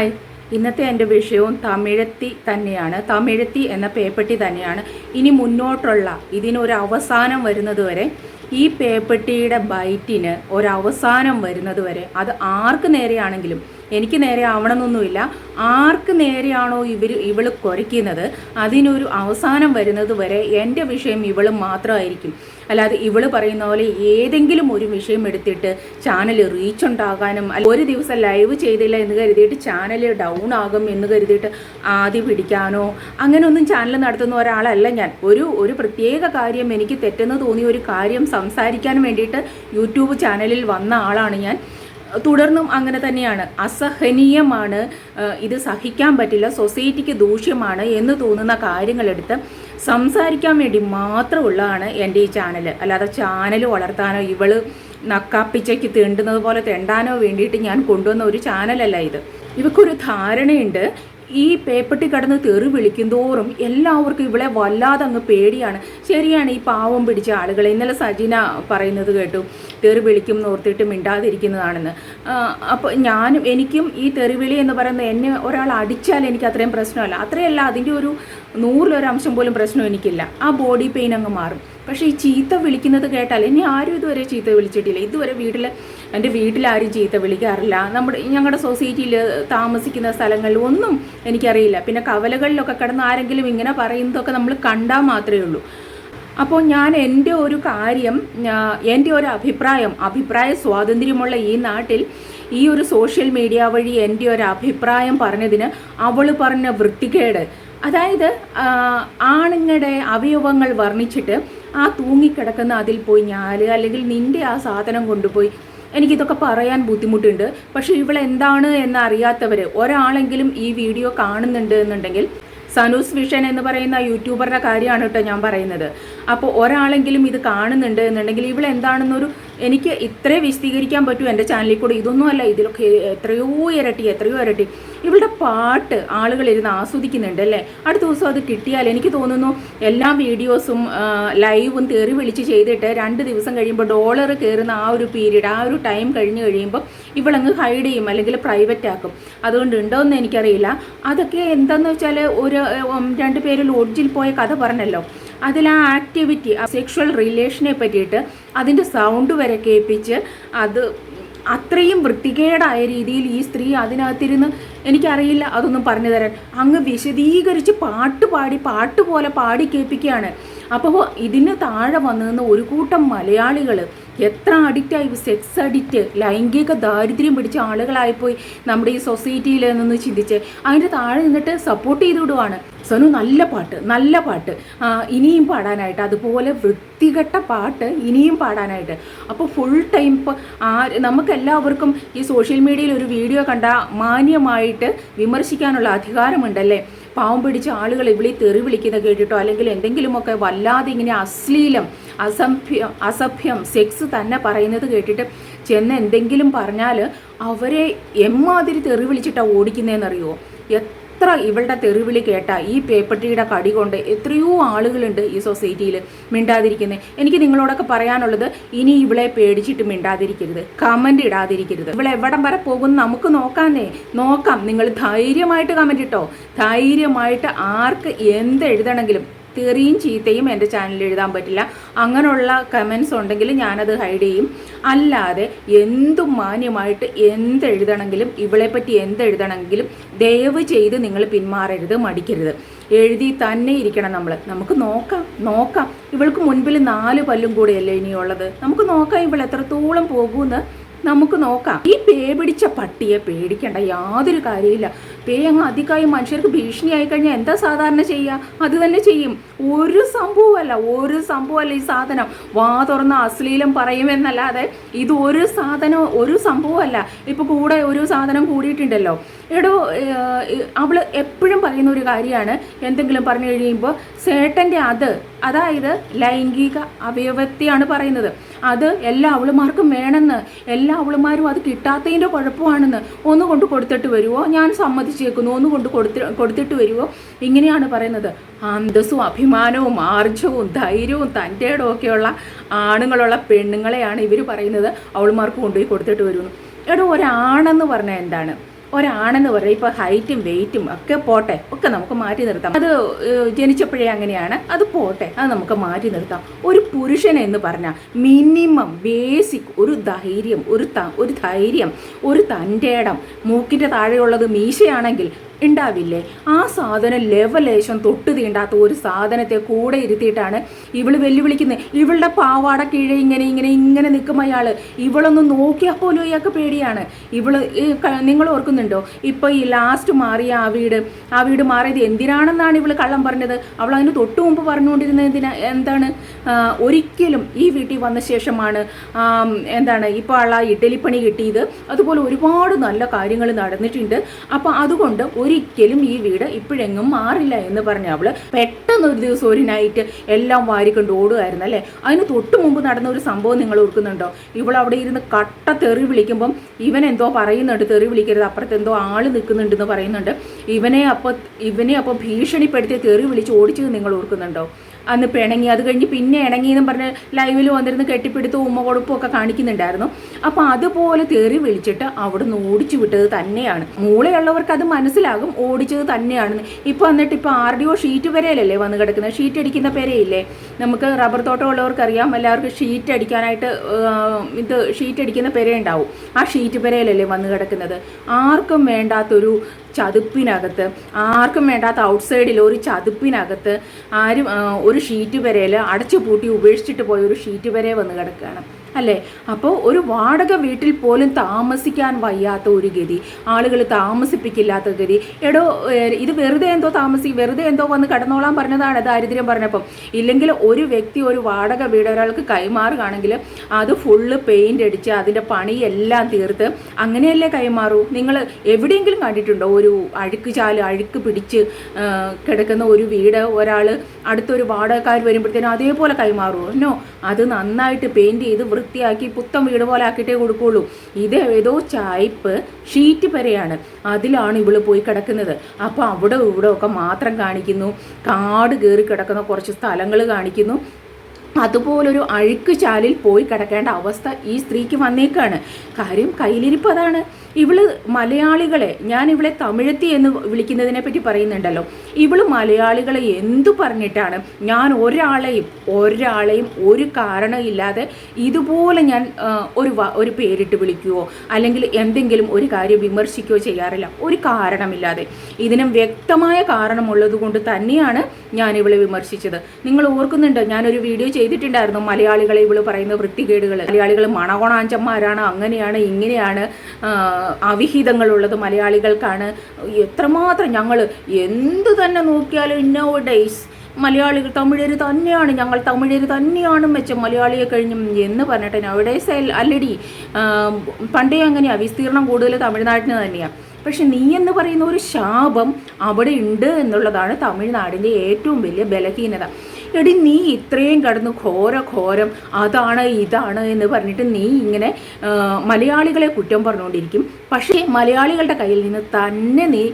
Hi, ഇന്നത്തെ എൻ്റെ വിഷയവും തമിഴത്തി തന്നെയാണ്. തമിഴത്തി എന്ന പേപ്പട്ടി തന്നെയാണ്. ഇനി മുന്നോട്ടുള്ള ഇതിനൊരു അവസാനം വരുന്നത് വരെ, ഈ പേപ്പട്ടിയുടെ ബൈറ്റിന് ഒരവസാനം വരുന്നത് വരെ, അത് ആർക്ക് നേരെയാണെങ്കിലും, എനിക്ക് നേരെ ആവണമെന്നൊന്നുമില്ല, ആർക്ക് നേരെയാണോ ഇവൾ കുരയ്ക്കുന്നത് അതിനൊരു അവസാനം വരുന്നത് വരെ എൻ്റെ വിഷയം ഇവൾ മാത്രമായിരിക്കും. അല്ലാതെ ഇവൾ പറയുന്ന പോലെ ഏതെങ്കിലും ഒരു വിഷയം എടുത്തിട്ട് ചാനൽ റീച്ച് ഉണ്ടാകാനും, ഒരു ദിവസം ലൈവ് ചെയ്തില്ല എന്ന് കരുതിയിട്ട് ചാനൽ ഡൗൺ ആകും എന്ന് കരുതിയിട്ട് ആദ്യം പിടിക്കാനോ അങ്ങനെയൊന്നും ചാനൽ നടത്തുന്ന ഒരാളല്ല ഞാൻ. ഒരു പ്രത്യേക കാര്യം, എനിക്ക് തെറ്റെന്ന് തോന്നിയ ഒരു കാര്യം സംസാരിക്കാൻ വേണ്ടിയിട്ട് യൂട്യൂബ് ചാനലിൽ വന്ന ആളാണ് ഞാൻ. തുടർന്നും അങ്ങനെ തന്നെയാണ്. അസഹനീയമാണ്, ഇത് സഹിക്കാൻ പറ്റില്ല, സൊസൈറ്റിക്ക് ദൂഷ്യമാണ് എന്ന് തോന്നുന്ന കാര്യങ്ങളെടുത്ത് സംസാരിക്കാൻ വേണ്ടി മാത്രമുള്ളതാണ് എൻ്റെ ഈ ചാനൽ. അല്ലാതെ ചാനൽ വളർത്താനോ ഇവൾ നക്കാപ്പിച്ചയ്ക്ക് തീണ്ടുന്നത് പോലെ തെണ്ടാനോ വേണ്ടിയിട്ട് ഞാൻ കൊണ്ടുവന്ന ഒരു ചാനലല്ല ഇത്. ഇവക്കൊരു ധാരണയുണ്ട്, ഈ പേപ്പട്ടി കടന്ന് തെറി വിളിക്കുന്തോറും എല്ലാവർക്കും ഇവളെ വല്ലാതെ അങ്ങ് പേടിയാണ്. ശരിയാണ്, ഈ പാവം പിടിച്ച ആളുകൾ, ഇന്നലെ സജിന പറയുന്നത് കേട്ടു, തെറി വിളിക്കും എന്നോർത്തിട്ട് മിണ്ടാതിരിക്കുന്നതാണെന്ന്. അപ്പോൾ എനിക്കും ഈ തെറിവിളി എന്ന് പറയുന്നത്, എന്നെ ഒരാൾ അടിച്ചാൽ എനിക്ക് അത്രയും പ്രശ്നമല്ല, അത്രയല്ല അതിൻ്റെ ഒരു 100% പോലും പ്രശ്നം എനിക്കില്ല. ആ ബോഡി പെയിൻ അങ്ങ് മാറും. പക്ഷേ ഈ ചീത്ത വിളിക്കുന്നത് കേട്ടാൽ, എന്നെ ആരും ഇതുവരെ ചീത്ത വിളിച്ചിട്ടില്ല. ഇതുവരെ എൻ്റെ വീട്ടിലാരും ചീത്ത വിളിക്കാറില്ല. ഞങ്ങളുടെ സൊസൈറ്റിയിൽ താമസിക്കുന്ന സ്ഥലങ്ങളിൽ ഒന്നും എനിക്കറിയില്ല. പിന്നെ കവലകളിലൊക്കെ കിടന്ന് ആരെങ്കിലും ഇങ്ങനെ പറയുന്നതൊക്കെ നമ്മൾ കണ്ടാൽ മാത്രമേ ഉള്ളൂ. അപ്പോൾ ഞാൻ എൻ്റെ ഒരു കാര്യം, എൻ്റെ ഒരു അഭിപ്രായ സ്വാതന്ത്ര്യമുള്ള ഈ നാട്ടിൽ ഈ ഒരു സോഷ്യൽ മീഡിയ വഴി എൻ്റെ ഒരു അഭിപ്രായം പറഞ്ഞതിന് അവൾ പറഞ്ഞ വൃത്തികേട്, അതായത് ആണുങ്ങളുടെ അവയവങ്ങൾ വർണ്ണിച്ചിട്ട് ആ തൂങ്ങിക്കിടക്കുന്ന അതിൽ പോയി ഞാല്, അല്ലെങ്കിൽ നിൻ്റെ ആ സാധനം കൊണ്ടുപോയി, എനിക്കിതൊക്കെ പറയാൻ ബുദ്ധിമുട്ടുണ്ട്. പക്ഷേ ഇവളെന്താണ് എന്നറിയാത്തവർ ഒരാളെങ്കിലും ഈ വീഡിയോ കാണുന്നുണ്ട് എന്നുണ്ടെങ്കിൽ, സനൂസ് വിഷൻ എന്ന് പറയുന്ന യൂട്യൂബറുടെ കാര്യമാണ് കേട്ടോ ഞാൻ പറയുന്നത്. അപ്പോൾ ഒരാളെങ്കിലും ഇത് കാണുന്നുണ്ട് എന്നുണ്ടെങ്കിൽ ഇവളെന്താണെന്നൊരു, എനിക്ക് ഇത്രേ വിശദീകരിക്കാൻ പറ്റൂ എൻ്റെ ചാനലിൽ കൂടെ. ഇതൊന്നുമല്ല, ഇതിലൊക്കെ എത്രയോ ഇരട്ടി ഇവളുടെ പാട്ട് ആളുകൾ ഇരുന്ന് ആസ്വദിക്കുന്നുണ്ട് അല്ലേ. അടുത്ത ദിവസം അത് കിട്ടിയാൽ എനിക്ക് തോന്നുന്നു എല്ലാ വീഡിയോസും ലൈവും തെറി വിളിച്ച് ചെയ്തിട്ട് 2 ദിവസം കഴിയുമ്പോൾ ഡോളർ കയറുന്ന ആ ഒരു പീരീഡ്, ആ ഒരു ടൈം കഴിഞ്ഞ് കഴിയുമ്പോൾ ഇവളങ്ങ് ഹൈഡ് ചെയ്യും, അല്ലെങ്കിൽ പ്രൈവറ്റ് ആക്കും. അതുകൊണ്ട് ഉണ്ടോയെന്ന് എനിക്കറിയില്ല. അതൊക്കെ എന്താണെന്ന് വെച്ചാൽ, 2 പേര് ലോഡ്ജിൽ പോയ കഥ പറഞ്ഞല്ലോ, അതിൽ ആ ആക്ടിവിറ്റി, ആ സെക്ഷൽ റിലേഷനെ പറ്റിയിട്ട് അതിൻ്റെ സൗണ്ട് വരെ കേൾപ്പിച്ച്, അത് അത്രയും വൃത്തികേടായ രീതിയിൽ ഈ സ്ത്രീ അതിനകത്തിരുന്ന്, എനിക്കറിയില്ല അതൊന്നും പറഞ്ഞു തരാൻ, അങ്ങ് വിശദീകരിച്ച് പാട്ട് പോലെ പാടി കേൾപ്പിക്കുകയാണ്. അപ്പോൾ ഇതിന് താഴെ വന്നതെന്ന് ഒരു കൂട്ടം മലയാളികൾ എത്ര അഡിക്റ്റായി, സെക്സ് അഡിക്റ്റ്, ലൈംഗിക ദാരിദ്ര്യം പിടിച്ച ആളുകളായിപ്പോയി നമ്മുടെ ഈ സൊസൈറ്റിയിൽ നിന്ന് ചിന്തിച്ച് അതിൻ്റെ താഴെ നിന്നിട്ട് സപ്പോർട്ട് ചെയ്ത് വിടുവാണ്. സനു നല്ല പാട്ട് ഇനിയും പാടാനായിട്ട്, അതുപോലെ വൃത്തികെട്ട പാട്ട് ഇനിയും പാടാനായിട്ട്. അപ്പോൾ ഫുൾ ടൈം ഇപ്പോൾ നമുക്കെല്ലാവർക്കും ഈ സോഷ്യൽ മീഡിയയിൽ ഒരു വീഡിയോ കണ്ടാൽ മാന്യമായിട്ട് വിമർശിക്കാനുള്ള അധികാരമുണ്ടല്ലേ. പാവം പിടിച്ച ആളുകൾ ഇവിടെ തെറി വിളിക്കുന്ന കേട്ടിട്ടോ, അല്ലെങ്കിൽ എന്തെങ്കിലുമൊക്കെ വല്ലാതെ ഇങ്ങനെ അശ്ലീലം, അസഭ്യം, സെക്സ് തന്നെ പറയുന്നത് കേട്ടിട്ട് ചെന്ന് എന്തെങ്കിലും പറഞ്ഞാൽ അവരെ എമ്മാതിരി തെറി വിളിച്ചിട്ടാണ് ഓടിക്കുന്നതെന്നറിയുമോ. എത്ര ഇവളുടെ തെറിവിളി കേട്ട ഈ പേപ്പട്ടിയുടെ കടി കൊണ്ട് എത്രയോ ആളുകളുണ്ട് ഈ സൊസൈറ്റിയിൽ മിണ്ടാതിരിക്കുന്നത്. എനിക്ക് നിങ്ങളോടൊക്കെ പറയാനുള്ളത്, ഇനി ഇവളെ പേടിച്ചിട്ട് മിണ്ടാതിരിക്കരുത്, കമൻ്റ് ഇടാതിരിക്കരുത്. ഇവളെ എവിടം വരെ പോകും നമുക്ക് നോക്കാം. നിങ്ങൾ ധൈര്യമായിട്ട് കമൻ്റ് ഇട്ടോ, ധൈര്യമായിട്ട് ആർക്ക് എന്ത് എഴുതണമെങ്കിലും. തെറിയും ചീത്തയും എൻ്റെ ചാനലിൽ എഴുതാൻ പറ്റില്ല. അങ്ങനെയുള്ള കമൻസ് ഉണ്ടെങ്കിൽ ഞാനത് ഹൈഡ് ചെയ്യും. അല്ലാതെ എന്തും മാന്യമായിട്ട് എന്തെഴുതണമെങ്കിലും, ഇവളെപ്പറ്റി എന്തെഴുതണമെങ്കിലും ദയവ് ചെയ്ത് നിങ്ങൾ പിന്മാറരുത്, മടിക്കരുത്. എഴുതി തന്നെ ഇരിക്കണം നമുക്ക് നോക്കാം. ഇവൾക്ക് മുൻപിൽ 4 പല്ലും കൂടെയല്ലേ ഇനിയുള്ളത്. നമുക്ക് നോക്കാം ഇവൾ എത്രത്തോളം പോകുമെന്ന് നമുക്ക് നോക്കാം. ഈ പേ പിടിച്ച പട്ടിയെ പേടിക്കേണ്ട യാതൊരു കാര്യമില്ല. പേ അങ്ങ് അധികമായി മനുഷ്യർക്ക് ഭീഷണിയായി കഴിഞ്ഞാൽ എന്താ സാധാരണ ചെയ്യുക? അത് തന്നെ ചെയ്യും. ഒരു സംഭവമല്ല ഈ സാധനം. വാ തുറന്ന അശ്ലീലം പറയുമെന്നല്ലാതെ ഇത് ഒരു സംഭവമല്ല. ഇപ്പോൾ കൂടെ ഒരു സാധനം കൂടിയിട്ടുണ്ടല്ലോ. എടോ, അവൾ എപ്പോഴും പറയുന്ന ഒരു കാര്യമാണ്, എന്തെങ്കിലും പറഞ്ഞു കഴിയുമ്പോൾ സേട്ടൻ്റെ അതായത് ലൈംഗിക അവയവത്തെയാണ് പറയുന്നത്. അത് എല്ലാ അവളുമാർക്കും വേണമെന്ന്, എല്ലാ അവളുമാരും അത് കിട്ടാത്തതിൻ്റെ കുഴപ്പമാണെന്ന്. ഒന്ന് കൊണ്ട് കൊടുത്തിട്ട് വരുമോ, ഞാൻ സമ്മതിച്ചേക്കുന്നു, ഒന്ന് കൊണ്ട് കൊടുത്തിട്ട് വരുമോ, ഇങ്ങനെയാണ് പറയുന്നത്. അന്തസ്സും അഭിമാനവും ആർജവും ധൈര്യവും തൻ്റെ ഇടമൊക്കെയുള്ള ആണുങ്ങളുള്ള പെണ്ണുങ്ങളെയാണ് ഇവർ പറയുന്നത് അവളുമാർക്ക് കൊണ്ടുപോയി കൊടുത്തിട്ട് വരുന്നു. എടോ, ഒരാണെന്ന് പറഞ്ഞാൽ എന്താണ്? ഒരാണെന്ന് പറയുന്നത് ഇപ്പോൾ ഹൈറ്റും വെയിറ്റും ഒക്കെ പോട്ടെ, ഒക്കെ നമുക്ക് മാറ്റി നിർത്താം. അത് ജനിച്ചപ്പോഴേ അങ്ങനെയാണ്, അത് പോട്ടെ, അത് നമുക്ക് മാറ്റി നിർത്താം. ഒരു പുരുഷൻ എന്ന് പറഞ്ഞാൽ മിനിമം ബേസിക് ഒരു ധൈര്യം, ഒരു തൻ്റെ ഇടം, മൂക്കിൻ്റെ താഴെയുള്ളത് മീശയാണെങ്കിൽ ഉണ്ടാവില്ലേ? ആ സാധനം ലെവലേശം തൊട്ട് തീണ്ടാത്ത ഒരു സാധനത്തെ കൂടെ ഇരുത്തിയിട്ടാണ് ഇവള് വെല്ലുവിളിക്കുന്നത്. ഇവളുടെ പാവാട കീഴെ ഇങ്ങനെ നിൽക്കും അയാൾ. ഇവളൊന്ന് നോക്കിയാൽ പോലും ഇയാൾക്ക് പേടിയാണ്. നിങ്ങൾ ഓർക്കുന്നുണ്ടോ ഇപ്പോൾ ഈ ലാസ്റ്റ് മാറിയ ആ വീട് മാറിയത് എന്തിനാണെന്നാണ് ഇവള് കള്ളം പറഞ്ഞത്? അവൾ അതിന് തൊട്ട് മുമ്പ് പറഞ്ഞുകൊണ്ടിരുന്നത് എന്താണ്? ഒരിക്കലും ഈ വീട്ടിൽ വന്ന ശേഷമാണ് ഇപ്പോൾ ആ ഇഡലിപ്പണി കിട്ടിയത്. അതുപോലെ ഒരുപാട് നല്ല കാര്യങ്ങൾ നടന്നിട്ടുണ്ട്. അപ്പം അതുകൊണ്ട് ഒരിക്കലും ഈ വീട് ഇപ്പോഴെങ്ങും മാറില്ല എന്ന് പറഞ്ഞ അവള് പെട്ടെന്ന് ഒരു ദിവസം ഒരു നൈറ്റ് എല്ലാം വാരിക്കൊണ്ട് ഓടുകയായിരുന്നു അല്ലേ. അതിന് തൊട്ട് മുമ്പ് നടന്ന ഒരു സംഭവം നിങ്ങൾ ഓർക്കുന്നുണ്ടോ? ഇവൾ അവിടെ ഇരുന്ന് കട്ട തെറി വിളിക്കുമ്പം ഇവൻ എന്തോ പറയുന്നുണ്ട്, തെറി വിളിക്കരുത്, അപ്പുറത്ത് എന്തോ ആള് നിൽക്കുന്നുണ്ടെന്ന് പറയുന്നുണ്ട്. ഇവനെ അപ്പോൾ ഭീഷണിപ്പെടുത്തി തെറി വിളിച്ച് ഓടിച്ചത് നിങ്ങൾ ഓർക്കുന്നുണ്ടോ? അന്ന് പിണങ്ങി, അത് കഴിഞ്ഞ് പിന്നെ ഇണങ്ങിയെന്നും പറഞ്ഞ് ലൈവിൽ വന്നിരുന്ന് കെട്ടിപ്പിടുത്തും ഉമ്മ കൊടുപ്പും ഒക്കെ കാണിക്കുന്നുണ്ടായിരുന്നു. അപ്പോൾ അതുപോലെ തെറി വിളിച്ചിട്ട് അവിടുന്ന് ഓടിച്ചു വിട്ടത് തന്നെയാണ്. മൂളയുള്ളവർക്ക് അത് മനസ്സിലാകും, ഓടിച്ചത് തന്നെയാണെന്ന്. ഇപ്പോൾ വന്നിട്ട് ഇപ്പോൾ RDO ഷീറ്റ് പെരയിലല്ലേ വന്ന് കിടക്കുന്നത്? ഷീറ്റ് അടിക്കുന്ന പെരയില്ലേ? നമുക്ക് റബ്ബർ തോട്ടം ഉള്ളവർക്കറിയാം, എല്ലാവർക്കും ഷീറ്റ് അടിക്കാനായിട്ട് ഷീറ്റ് അടിക്കുന്ന പെര ഉണ്ടാവും. ആ ഷീറ്റ് പെരയിലല്ലേ വന്ന് കിടക്കുന്നത്? ആർക്കും വേണ്ടാത്തൊരു ചതുപ്പിനകത്ത്, ആർക്കും വേണ്ടാത്ത ഔട്ട്സൈഡിൽ ഒരു ചതുപ്പിനകത്ത് ഒരു ഷീറ്റ് പെരയിൽ അടച്ചു പൂട്ടി ഉപേക്ഷിച്ചിട്ട് പോയ ഒരു ഷീറ്റ് പെരയെ വന്ന് കിടക്കുകയാണ് അല്ലേ. അപ്പോൾ ഒരു വാടക വീട്ടിൽ പോലും താമസിക്കാൻ വയ്യാത്ത ഒരു ഗതി, ആളുകൾ താമസിപ്പിക്കില്ലാത്ത ഗതി. ഇത് വെറുതെ എന്തോ വന്ന് കിടന്നോളാൻ പറഞ്ഞതാണ് ദാരിദ്ര്യം പറഞ്ഞപ്പം. ഇല്ലെങ്കിൽ ഒരു വ്യക്തി ഒരു വാടക വീട് ഒരാൾക്ക് കൈമാറുകയാണെങ്കിൽ അത് ഫുള്ള് പെയിൻ്റ് അടിച്ച് അതിൻ്റെ പണിയെല്ലാം തീർത്ത് അങ്ങനെയല്ലേ കൈമാറൂ? നിങ്ങൾ എവിടെയെങ്കിലും കണ്ടിട്ടുണ്ടോ ഒരു അഴുക്ക് പിടിച്ച് കിടക്കുന്ന ഒരു വീട് ഒരാൾ അടുത്തൊരു വാടകക്കാർ വരുമ്പോഴത്തേനും അതേപോലെ കൈമാറുമോ? നോ, അത് നന്നായിട്ട് പെയിൻറ് ചെയ്ത് വൃത്തിയാക്കി പുത്തൻ വീട് പോലെ ആക്കിയിട്ടേ കൊടുക്കുള്ളൂ. ഇത് ഏതോ ചായ്പ് ഷീറ്റ് പെരയാണ്, അതിലാണ് ഇവള് പോയി കിടക്കുന്നത്. അപ്പോൾ അവിടെ ഒക്കെ മാത്രം കാണിക്കുന്നു, കാട് കയറി കിടക്കുന്ന കുറച്ച് സ്ഥലങ്ങൾ കാണിക്കുന്നു. അതുപോലൊരു അഴുക്ക് ചാലിൽ പോയി കിടക്കേണ്ട അവസ്ഥ ഈ സ്ത്രീക്ക് വന്നേക്കാണ്. കാര്യം കയ്യിലിരിപ്പ് അതാണ്. ഇവള് മലയാളികളെ, ഞാൻ ഇവളെ തമിഴത്തി എന്ന് വിളിക്കുന്നതിനെ പറ്റി പറയുന്നുണ്ടല്ലോ, ഇവള് മലയാളികളെ എന്തു പറഞ്ഞിട്ടാണ് ഞാൻ ഒരാളെയും ഒരു കാരണമില്ലാതെ ഇതുപോലെ ഞാൻ ഒരു പേരിട്ട് വിളിക്കുകയോ അല്ലെങ്കിൽ എന്തെങ്കിലും ഒരു കാര്യം വിമർശിക്കുകയോ ചെയ്യാറില്ല, ഒരു കാരണമില്ലാതെ. ഇതിനും വ്യക്തമായ കാരണമുള്ളത് കൊണ്ട് തന്നെയാണ് ഞാൻ ഇവളെ വിമർശിച്ചത്. നിങ്ങൾ ഓർക്കുന്നുണ്ട്, ഞാനൊരു വീഡിയോ ചെയ്തിട്ടുണ്ടായിരുന്നു, മലയാളികളെ ഇവള് പറയുന്ന വൃത്തികേടുകൾ, മലയാളികൾ മണകോണാഞ്ചന്മാരാണ്, അങ്ങനെയാണ് ഇങ്ങനെയാണ്, അവിഹിതങ്ങളുള്ളത് മലയാളികൾക്കാണ്. എത്രമാത്രം ഞങ്ങൾ എന്തു തന്നെ നോക്കിയാലും നോ ഡേയ്സ് മലയാളികൾ തമിഴർ തന്നെയാണ്, ഞങ്ങൾ തമിഴർ തന്നെയാണ് മെച്ചം മലയാളിയെ കഴിഞ്ഞും എന്ന് പറഞ്ഞിട്ട് നൗഡേയ്സ് അല്ലടി. പണ്ടേ അങ്ങനെയാണ്, വിസ്തീർണം കൂടുതൽ തമിഴ്നാട്ടിന് തന്നെയാണ്. പക്ഷെ നീ എന്ന് പറയുന്ന ഒരു ശാപം അവിടെ ഉണ്ട് എന്നുള്ളതാണ് തമിഴ്നാടിൻ്റെ ഏറ്റവും വലിയ ബലഹീനത. എടി, നീ ഇത്രയും കടന്ന് ഘോരം അതാണ് ഇതാണ് എന്ന് പറഞ്ഞിട്ട് നീ ഇങ്ങനെ മലയാളികളെ കുറ്റം പറഞ്ഞുകൊണ്ടിരിക്കും. പക്ഷേ മലയാളികളുടെ കയ്യിൽ നിന്ന് തന്നെ നീ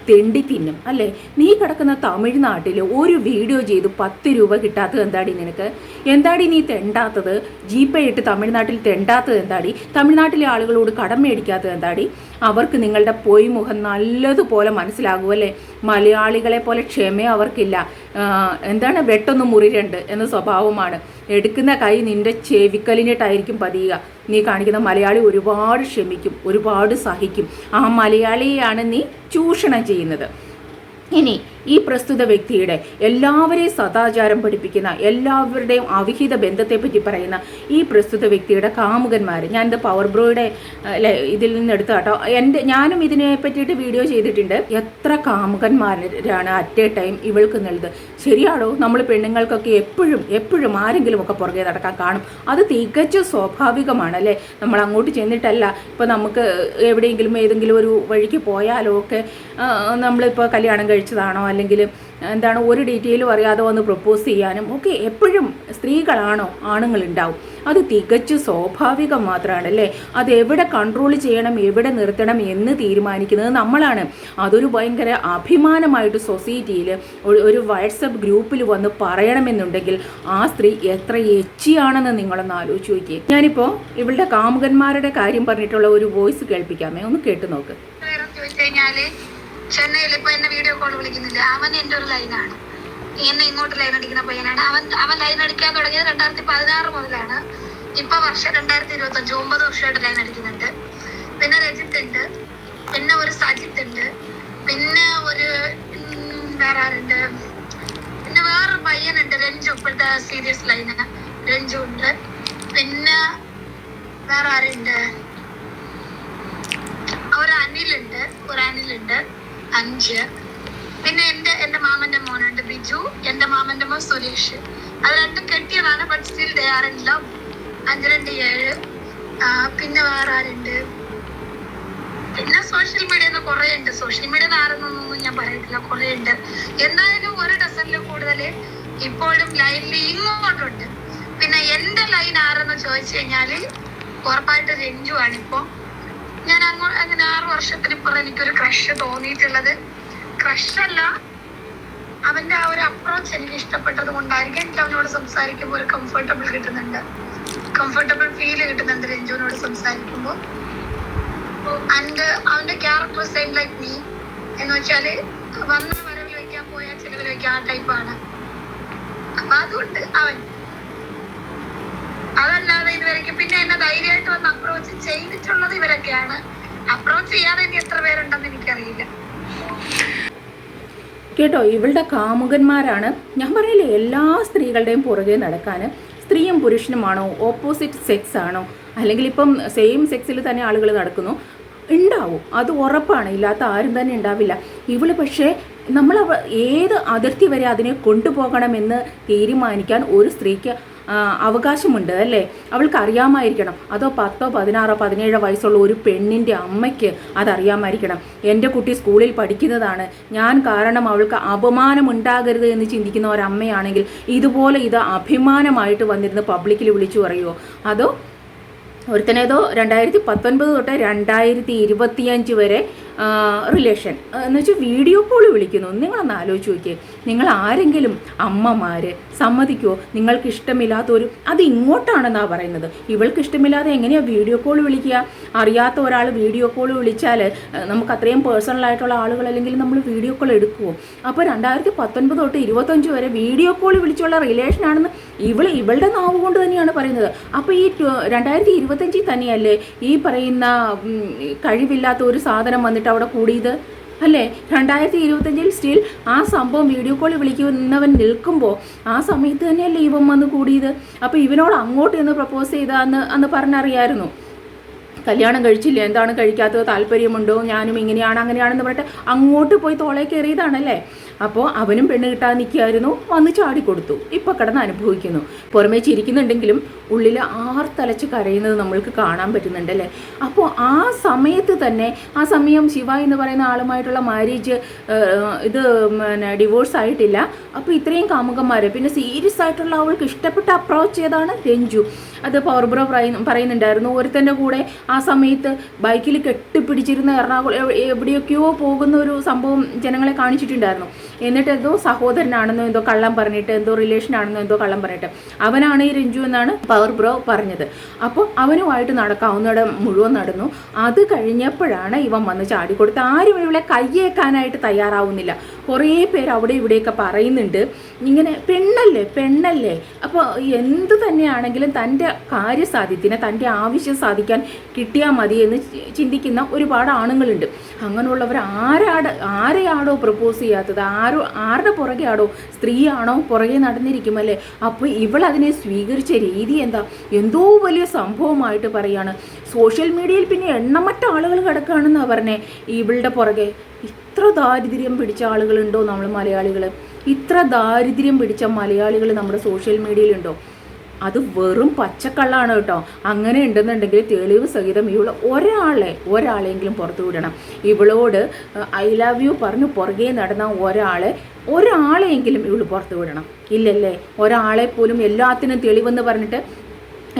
തെണ്ടി തിന്നും അല്ലേ. നീ കിടക്കുന്ന തമിഴ്നാട്ടിൽ ഒരു വീഡിയോ ചെയ്ത് 10 രൂപ കിട്ടാത്തത് എന്താടി നിനക്ക്? എന്താടി നീ തെണ്ടാത്തത്? GPay ഇട്ട് തമിഴ്നാട്ടിൽ തെണ്ടാത്തത് എന്താടി? തമിഴ്നാട്ടിലെ ആളുകളോട് കടം മേടിക്കാത്തത് എന്താടി? അവർക്ക് നിങ്ങളുടെ പൊയ്മുഖം നല്ലതുപോലെ മനസ്സിലാകുമല്ലേ. മലയാളികളെ പോലെ ക്ഷമ അവർക്കില്ല. വെട്ടൊന്നും മുറിരണ്ട് എന്ന സ്വഭാവമാണ്. എടുക്കുന്ന കൈ നിന്റെ ചെവിക്കലിനിട്ടായിരിക്കും പതിയുക. നീ കാണിക്കുന്ന മലയാളി ഒരുപാട് ക്ഷമിക്കും, ഒരുപാട് സഹിക്കും. ആ മലയാളിയെയാണ് നീ ചൂഷണം ചെയ്യുന്നത്. ഇനി ഈ പ്രസ്തുത വ്യക്തിയുടെ എല്ലാവരെയും സദാചാരം പഠിപ്പിക്കുന്ന, എല്ലാവരുടെയും അവിഹിത ബന്ധത്തെപ്പറ്റി പറയുന്ന ഈ പ്രസ്തുത വ്യക്തിയുടെ കാമുകന്മാർ, ഞാനിത് പവർ ബ്രോയുടെ ഇതിൽ നിന്ന് എടുത്ത കേട്ടോ, ഞാനും ഇതിനെ പറ്റിയിട്ട് വീഡിയോ ചെയ്തിട്ടുണ്ട്. എത്ര കാമുകന്മാരാണ് അറ്റ് എ ടൈം ഇവൾക്ക് നല്ലത്? ശരിയാണോ? നമ്മൾ പെണ്ണുങ്ങൾക്കൊക്കെ എപ്പോഴും ആരെങ്കിലുമൊക്കെ പുറകെ നടക്കാൻ കാണും. അത് തികച്ചും സ്വാഭാവികമാണ് അല്ലേ. നമ്മൾ അങ്ങോട്ട് ചെന്നിട്ടല്ല, ഇപ്പോൾ നമുക്ക് എവിടെയെങ്കിലും ഏതെങ്കിലും ഒരു വഴിക്ക് പോയാലോ ഒക്കെ നമ്മളിപ്പോൾ കല്യാണം കഴിച്ചതാണോ അല്ലെങ്കിൽ ഒരു ഡീറ്റെയിലും അറിയാതെ വന്ന് പ്രപ്പോസ് ചെയ്യാനും ഒക്കെ എപ്പോഴും സ്ത്രീകളാണോ ആണുങ്ങളുണ്ടാവും. അത് തികച്ചു സ്വാഭാവികം മാത്രമാണ് അല്ലേ. അത് എവിടെ കൺട്രോൾ ചെയ്യണം, എവിടെ നിർത്തണം എന്ന് തീരുമാനിക്കുന്നത് നമ്മളാണ്. അതൊരു ഭയങ്കര അഭിമാനമായിട്ട് സൊസൈറ്റിയിൽ ഒരു വാട്സപ്പ് ഗ്രൂപ്പിൽ വന്ന് പറയണമെന്നുണ്ടെങ്കിൽ ആ സ്ത്രീ എത്ര എച്ചിയാണെന്ന് നിങ്ങളൊന്ന് ആലോചിച്ച് നോക്കിയേ. ഞാനിപ്പോൾ ഇവളുടെ കാമുകന്മാരുടെ കാര്യം പറഞ്ഞിട്ടുള്ള ഒരു വോയിസ് കേൾപ്പിക്കാമേ, ഒന്ന് കേട്ടു നോക്ക്. ചോദിച്ചു കഴിഞ്ഞാല് ചെന്നൈയിൽ ഇപ്പൊ എന്നെ വീഡിയോ കോൾ വിളിക്കുന്നില്ല, അവൻ എന്റെ ഒരു ലൈനാണ്. എന്നെ ഇങ്ങോട്ട് ലൈൻ അടിക്കുന്ന പയ്യനാണ്. അവൻ ലൈൻ അടിക്കാൻ തുടങ്ങിയത് 2016 മുതലാണ്. ഇപ്പൊ വർഷം 2025, 9 വർഷമായിട്ട് ലൈൻ അടിക്കുന്നുണ്ട്. പിന്നെ രജിത്ത് ഉണ്ട്, പിന്നെ ഒരു സജിത്ത് ഉണ്ട്, പിന്നെ ഒരു വേറെ ആരുണ്ട്, പിന്നെ വേറൊരു പയ്യനുണ്ട് രഞ്ജു, ഇപ്പോഴത്തെ സീരിയസ് ലൈന് രഞ്ജു ഉണ്ട്. പിന്നെ വേറെ ആരുണ്ട്, ഒരു അനിലുണ്ട് 5. പിന്നെ എന്റെ മാമന്റെ മോനുണ്ട് ബിജു, എന്റെ മാമന്റെ മോൻ സുരേഷ്. അത് രണ്ടും കെട്ടിയതാണ്, but still they are in love. 5, 2, 7. പിന്നെ വേറെ ആരുണ്ട്, പിന്നെ സോഷ്യൽ മീഡിയയിൽ കുറെ ഉണ്ട്. സോഷ്യൽ മീഡിയയിൽ ആരെന്നൊന്നും ഞാൻ പറയത്തില്ല, കുറെ ഉണ്ട്. എന്തായാലും 1 ഡസനിൽ കൂടുതൽ ഇപ്പോഴും ലൈനിൽ ഇങ്ങോട്ടുണ്ട്. പിന്നെ എന്റെ ലൈൻ ആരെന്ന് ചോദിച്ചു കഴിഞ്ഞാല് ഉറപ്പായിട്ട് രഞ്ജു ആണ്. ഇപ്പൊ ഞാൻ അങ്ങനെ 6 വർഷത്തിനിപ്പുറം എനിക്കൊരു ക്രഷ് തോന്നിയിട്ടുള്ളത്. ക്രഷല്ല, അവന്റെ ആ ഒരു അപ്രോച്ച് എനിക്ക് ഇഷ്ടപ്പെട്ടത് കൊണ്ടായിരിക്കും. എനിക്ക് അവനോട് സംസാരിക്കുമ്പോൾ ഒരു കംഫർട്ടബിൾ ഫീല് കിട്ടുന്നുണ്ട് രഞ്ജുവിനോട് സംസാരിക്കുമ്പോൾ. ആൻഡ് അവന്റെ ക്യാരക്ടർ സെയിം ലൈക്ക് മീ എന്ന് വെച്ചാല് വന്ന വരവിൽ വെക്കാൻ പോയാൽ ചിലവിൽ വെക്കാൻ ആ ടൈപ്പാണ്. അപ്പൊ അതുകൊണ്ട് അതല്ലാതെ ഇതുവരെയ്ക്ക് പിന്നെ എന്നെ ധൈര്യമായിട്ട് വന്ന് അപ്രോച്ച് ചെയ്തിട്ടുള്ളത് ഇവരൊക്കെയാണ്. അപ്രോച്ച് ചെയ്യാതെ ഇനി എത്ര പേരുണ്ടെന്ന് എനിക്കറിയില്ല കേട്ടോ. ഇവളുടെ കാമുകന്മാരാണ്. ഞാൻ പറയില്ലേ, എല്ലാ സ്ത്രീകളുടെയും പുറകെ നടക്കാൻ. സ്ത്രീയും പുരുഷനുമാണോ, ഓപ്പോസിറ്റ് സെക്സ് ആണോ, അല്ലെങ്കിൽ ഇപ്പം സെയിം സെക്സിൽ തന്നെ ആളുകൾ നടക്കുന്നു, ഉണ്ടാവും. അത് ഉറപ്പാണ്, ഇല്ലാത്ത ആരും തന്നെ ഉണ്ടാവില്ല. ഇവള് പക്ഷേ നമ്മൾ ഏത് അതിർത്തി വരെ അതിനെ കൊണ്ടുപോകണമെന്ന് തീരുമാനിക്കാൻ ഒരു സ്ത്രീക്ക് അവകാശമുണ്ട് അല്ലേ? അവൾക്ക് അറിയാമായിരിക്കണം. അതോ 10, 16, 17 വയസ്സുള്ള ഒരു പെണ്ണിൻ്റെ അമ്മയ്ക്ക് അതറിയാമായിരിക്കണം. എൻ്റെ കുട്ടി സ്കൂളിൽ പഠിക്കുന്നതാണ്, ഞാൻ കാരണം അവൾക്ക് അപമാനം ഉണ്ടാകരുത് എന്ന് ചിന്തിക്കുന്ന ഒരമ്മയാണെങ്കിൽ ഇതുപോലെ ഇത് അഭിമാനമായിട്ട് വന്നിരുന്ന് പബ്ലിക്കിൽ വിളിച്ചു പറയുമോ? അതോ ഒരുത്തനേതോ 2019 തൊട്ട് 2025 വരെ റിലേഷൻ എന്ന് വെച്ചാൽ വീഡിയോ കോൾ വിളിക്കുന്നു. നിങ്ങളൊന്ന് ആലോചിച്ച് നോക്കിയേ. നിങ്ങൾ ആരെങ്കിലും അമ്മമാർ സമ്മതിക്കുമോ? നിങ്ങൾക്ക് ഇഷ്ടമില്ലാത്തൊരു, അത് ഇങ്ങോട്ടാണെന്നാണ് പറയുന്നത്. ഇവൾക്ക് ഇഷ്ടമില്ലാതെ എങ്ങനെയാണ് വീഡിയോ കോൾ വിളിക്കുക? അറിയാത്ത ഒരാൾ വീഡിയോ കോൾ വിളിച്ചാൽ നമുക്ക് അത്രയും പേഴ്സണലായിട്ടുള്ള ആളുകൾ അല്ലെങ്കിൽ നമ്മൾ വീഡിയോ കോൾ എടുക്കുമോ? അപ്പോൾ 2019 തൊട്ട് 25 വരെ വീഡിയോ കോൾ വിളിച്ചുള്ള റിലേഷനാണെന്ന് ഇവളുടെ നാവ് കൊണ്ട് തന്നെയാണ് പറയുന്നത്. അപ്പോൾ ഈ 2025 തന്നെയല്ലേ ഈ പറയുന്ന കഴിവില്ലാത്ത ഒരു സാധനം വന്നിട്ട് അവിടെ കൂടിയത് അല്ലേ? 2025 സ്റ്റിൽ ആ സംഭവം വീഡിയോ കോൾ വിളിക്കുന്നവൻ നിൽക്കുമ്പോൾ ആ സമയത്ത് തന്നെയല്ലേ ഇവൻ വന്ന് കൂടിയത്. അപ്പോൾ ഇവനോട് അങ്ങോട്ട് എന്ന് പ്രപ്പോസ് ചെയ്താന്ന് അന്ന് പറഞ്ഞറിയായിരുന്നു. കല്യാണം കഴിച്ചില്ല, എന്താണ് കഴിക്കാത്തത്, താല്പര്യമുണ്ടോ, ഞാനും ഇങ്ങനെയാണ് അങ്ങനെയാണെന്ന് പറഞ്ഞിട്ട് അങ്ങോട്ട് പോയി തോളേ കയറിയതാണല്ലേ. അപ്പോൾ അവനും പെണ്ണ് കിട്ടാൻ നിൽക്കുകയായിരുന്നു, വന്ന് ചാടിക്കൊടുത്തു. ഇപ്പോൾ കിടന്ന് അനുഭവിക്കുന്നു. പുറമേ ചിരിക്കുന്നുണ്ടെങ്കിലും ഉള്ളിൽ ആർത്തലച്ച് കരയുന്നത് നമ്മൾക്ക് കാണാൻ പറ്റുന്നുണ്ടല്ലേ. അപ്പോൾ ആ സമയത്ത് തന്നെ, ആ സമയം ശിവ എന്ന് പറയുന്ന ആളുമായിട്ടുള്ള മാരേജ് ഇത് ഡിവോഴ്സ് ആയിട്ടില്ല. അപ്പോൾ ഇത്രയും കാമുകന്മാർ, പിന്നെ സീരിയസ് ആയിട്ടുള്ള അവൾക്ക് ഇഷ്ടപ്പെട്ട അപ്രോച്ച് ചെയ്താണ് രഞ്ജു. അത് പവർ ബ്രോ പറയുന്നുണ്ടായിരുന്നു. ഒരുത്തൻ്റെ കൂടെ ആ സമയത്ത് ബൈക്കിൽ കെട്ടിപ്പിടിച്ചിരുന്ന എറണാകുളം എവിടെയൊക്കെയോ പോകുന്ന ഒരു സംഭവം ജനങ്ങളെ കാണിച്ചിട്ടുണ്ടായിരുന്നു. എന്നിട്ട് എന്തോ സഹോദരനാണെന്നോ എന്തോ കള്ളം പറഞ്ഞിട്ട്, എന്തോ റിലേഷൻ ആണെന്നോ എന്തോ കള്ളം പറഞ്ഞിട്ട് അവനാണ് ഈ രഞ്ജു എന്നാണ് പവർ ബ്രോ പറഞ്ഞത്. അപ്പോൾ അവനുമായിട്ട് നടക്കാവുന്നിടം മുഴുവൻ നടന്നു. അത് കഴിഞ്ഞപ്പോഴാണ് ഇവൻ വന്ന് ചാടിക്കൊടുത്ത്. ആരും ഇവളെ കയ്യേക്കാനായിട്ട് തയ്യാറാവുന്നില്ല. കുറേ പേര് അവിടെ ഇവിടെയൊക്കെ പറയുന്നുണ്ട് ഇങ്ങനെ പെണ്ണല്ലേ. അപ്പോൾ എന്ത് തന്നെയാണെങ്കിലും തൻ്റെ കാര്യസാധ്യത്തിന്, തൻ്റെ ആവശ്യം സാധിക്കാൻ കിട്ടിയാൽ മതി എന്ന് ചിന്തിക്കുന്ന ഒരുപാട് ആണുങ്ങളുണ്ട്. അങ്ങനെയുള്ളവർ ആരെയാണോ പ്രപ്പോസ് ചെയ്യാത്തത്, ആരുടെ പുറകെയാണോ, സ്ത്രീയാണോ പുറകെ നടന്നിരിക്കുമല്ലേ. അപ്പോൾ ഇവൾ അതിനെ സ്വീകരിച്ച രീതി എന്തോ വലിയ സംഭവമായിട്ട് പറയാണ്. സോഷ്യൽ മീഡിയയിൽ പിന്നെ എണ്ണമറ്റ ആളുകൾ കിടക്കുകയാണെന്നാണ് പറഞ്ഞേ ഇവളുടെ പുറകെ. ഇത്ര ദാരിദ്ര്യം പിടിച്ച ആളുകളുണ്ടോ നമ്മൾ മലയാളികൾ? ഇത്ര ദാരിദ്ര്യം പിടിച്ച മലയാളികൾ നമ്മുടെ സോഷ്യൽ മീഡിയയിലുണ്ടോ? അത് വെറും പച്ചക്കള്ളാണ് കേട്ടോ. അങ്ങനെ ഉണ്ടെന്നുണ്ടെങ്കിൽ തെളിവ് സഹിതം ഇവള് ഒരാളെങ്കിലും പുറത്തു വിടണം. ഇവളോട് ഐ ലവ് യു പറഞ്ഞു പുറകെ നടന്ന ഒരാളെയെങ്കിലും ഇവള് പുറത്തു വിടണം. ഇല്ലല്ലേ, ഒരാളെ പോലും എല്ലാത്തിനും തെളിവെന്ന് പറഞ്ഞിട്ട്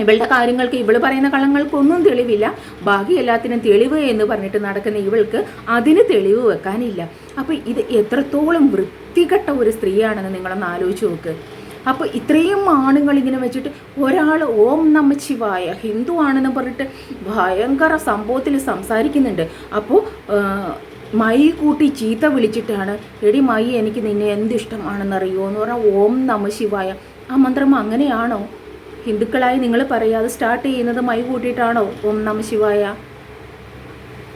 ഇവളുടെ കാര്യങ്ങൾക്ക്, ഇവള് പറയുന്ന കള്ളങ്ങൾക്കൊന്നും തെളിവില്ല, ബാക്കി എല്ലാത്തിനും തെളിവ് എന്ന് പറഞ്ഞിട്ട് നടക്കുന്ന ഇവൾക്ക് അതിന് തെളിവ് വെക്കാനില്ല. അപ്പോൾ ഇത് എത്രത്തോളം വൃത്തികെട്ട ഒരു സ്ത്രീയാണെന്ന് നിങ്ങളൊന്ന് ആലോചിച്ച് നോക്ക്. അപ്പോൾ ഇത്രയും ആണുങ്ങൾ ഇങ്ങനെ വെച്ചിട്ട് ഒരാൾ ഓം നമഃശിവായ ഹിന്ദു ആണെന്ന് പറഞ്ഞിട്ട് ഭയങ്കര സംഭവത്തിൽ സംസാരിക്കുന്നുണ്ട്. അപ്പോൾ മൈ കൂട്ടി ചീത്ത വിളിച്ചിട്ടാണ്, എടി മൈ എനിക്ക് നിന്നെ എന്തിഷ്ടമാണെന്നറിയുമോ എന്ന് പറഞ്ഞാൽ ഓം നമ ശിവായ. ആ മന്ത്രം അങ്ങനെയാണോ? ഹിന്ദുക്കളായി നിങ്ങൾ പറയാതെ സ്റ്റാർട്ട് ചെയ്യുന്നത് മൈ കൂട്ടിയിട്ടാണോ ഓം നമ ശിവായ?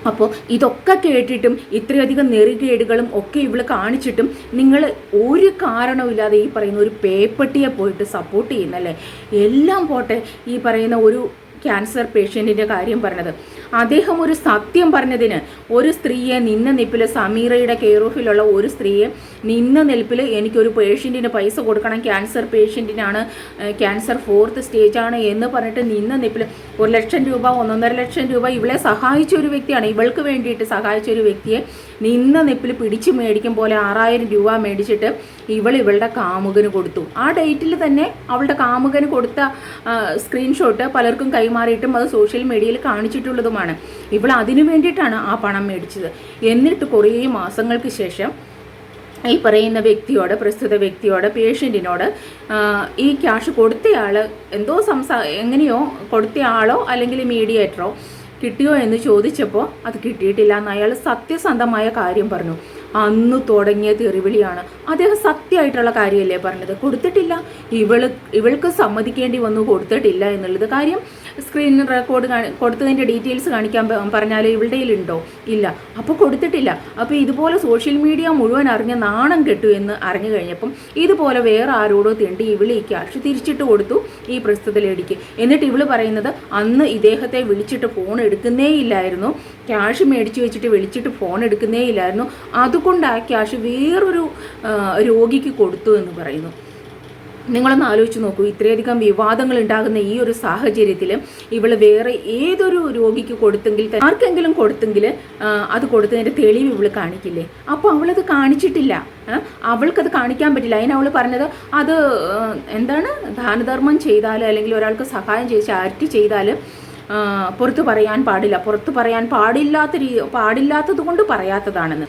അപ്പോൾ ഇതൊക്കെ കേട്ടിട്ടും ഇത്രയധികം നെറികേടുകളും ഒക്കെ ഇവൾ കാണിച്ചിട്ടും നിങ്ങൾ ഒരു കാരണമില്ലാതെ ഈ പറയുന്ന ഒരു പേപ്പട്ടിയെ പോയിട്ട് സപ്പോർട്ട് ചെയ്യുന്നല്ലേ. എല്ലാം പോട്ടെ, ഈ പറയുന്ന ഒരു ക്യാൻസർ പേഷ്യൻറ്റിൻ്റെ കാര്യം പറഞ്ഞത്, അദ്ദേഹം ഒരു സത്യം പറഞ്ഞതിന് ഒരു സ്ത്രീയെ നിന്ന നിൽപ്പിൽ, സമീറയുടെ കെയർ ഓഫിലുള്ള ഒരു സ്ത്രീയെ നിന്ന നിൽപ്പിൽ എനിക്കൊരു പേഷ്യൻറ്റിന് പൈസ കൊടുക്കണം, ക്യാൻസർ പേഷ്യൻറ്റിനാണ്, ക്യാൻസർ 4th സ്റ്റേജാണ് എന്ന് പറഞ്ഞിട്ട് നിന്ന നിൽപ്പിൽ 1 ലക്ഷം രൂപ 1.5 ലക്ഷം രൂപ ഇവളെ സഹായിച്ച ഒരു വ്യക്തിയാണ്, ഇവൾക്ക് വേണ്ടിയിട്ട് സഹായിച്ച ഒരു വ്യക്തിയെ നിന്ന നിപ്പിൽ പിടിച്ചു മേടിക്കും പോലെ 6000 രൂപ മേടിച്ചിട്ട് ഇവളുടെ കാമുകന് കൊടുത്തു. ആ ഡേറ്റിൽ തന്നെ അവളുടെ കാമുകന് കൊടുത്ത സ്ക്രീൻഷോട്ട് പലർക്കും കൈമാറിയിട്ടും അത് സോഷ്യൽ മീഡിയയിൽ കാണിച്ചിട്ടുള്ളതുമാണ്. ഇവൾ അതിനു വേണ്ടിയിട്ടാണ് ആ പണം മേടിച്ചത്. എന്നിട്ട് കുറേ മാസങ്ങൾക്ക് ശേഷം ഈ പറയുന്ന വ്യക്തിയോട്, പ്രസ്തുത വ്യക്തിയോട്, പേഷ്യൻറ്റിനോട് ഈ ക്യാഷ് കൊടുത്തയാൾ എന്തോ എങ്ങനെയോ കൊടുത്തയാളോ അല്ലെങ്കിൽ മീഡിയേറ്ററോ കിട്ടിയോ എന്ന് ചോദിച്ചപ്പോൾ അത് കിട്ടിയിട്ടില്ല എന്ന് അയാൾ സത്യസന്ധമായ കാര്യം പറഞ്ഞു. അന്ന് തുടങ്ങിയ തെറിവിളിയാണ്. അദ്ദേഹം സത്യമായിട്ടുള്ള കാര്യമല്ലേ പറഞ്ഞത്, കൊടുത്തിട്ടില്ല. ഇവൾക്ക് സമ്മതിക്കേണ്ടി വന്നു കൊടുത്തിട്ടില്ല എന്നുള്ളത്. കാര്യം സ്ക്രീൻ റെക്കോർഡ് കൊടുത്തതിൻ്റെ ഡീറ്റെയിൽസ് കാണിക്കാൻ പറഞ്ഞാൽ ഇവളുടെ ഉണ്ടോ? ഇല്ല. അപ്പോൾ കൊടുത്തിട്ടില്ല. അപ്പോൾ ഇതുപോലെ സോഷ്യൽ മീഡിയ മുഴുവൻ അറിഞ്ഞ നാണം കെട്ടു എന്ന് അറിഞ്ഞു കഴിഞ്ഞപ്പം ഇതുപോലെ വേറെ ആരോടോ തിണ്ടി ഇവള് ഈ ക്യാഷ് തിരിച്ചിട്ട് കൊടുത്തു ഈ പ്രസ്തുത ലേഡിക്ക്. എന്നിട്ട് ഇവള് പറയുന്നത് അന്ന് ഇദ്ദേഹത്തെ വിളിച്ചിട്ട് ഫോൺ എടുക്കുന്നേ ഇല്ലായിരുന്നു, ക്യാഷ് മേടിച്ച് വെച്ചിട്ട് വിളിച്ചിട്ട് ഫോൺ എടുക്കുന്നേ ഇല്ലായിരുന്നു, അതുകൊണ്ട് ആ ക്യാഷ് വേറൊരു രോഗിക്ക് കൊടുത്തു എന്ന് പറയുന്നു. നിങ്ങളൊന്ന് ആലോചിച്ച് നോക്കൂ, ഇത്രയധികം വിവാദങ്ങൾ ഉണ്ടാകുന്ന ഈ ഒരു സാഹചര്യത്തിൽ ഇവൾ വേറെ ഏതൊരു രോഗിക്ക് കൊടുത്തെങ്കിൽ, ആർക്കെങ്കിലും കൊടുത്തെങ്കിൽ അത് കൊടുത്തതിൻ്റെ തെളിവ് ഇവൾ കാണിക്കില്ലേ? അപ്പോൾ അവളത് കാണിച്ചിട്ടില്ല. അവൾക്കത് കാണിക്കാൻ പറ്റില്ല. അതിന് അവൾ പറഞ്ഞത് അത് എന്താണ്, ദാനധർമ്മം ചെയ്താൽ അല്ലെങ്കിൽ ഒരാൾക്ക് സഹായം ചെയ്ത് ചാരിറ്റി ചെയ്താൽ പുറത്ത് പറയാൻ പാടില്ല, പുറത്ത് പറയാൻ പാടില്ലാത്തത് കൊണ്ട് പറയാത്തതാണെന്ന്.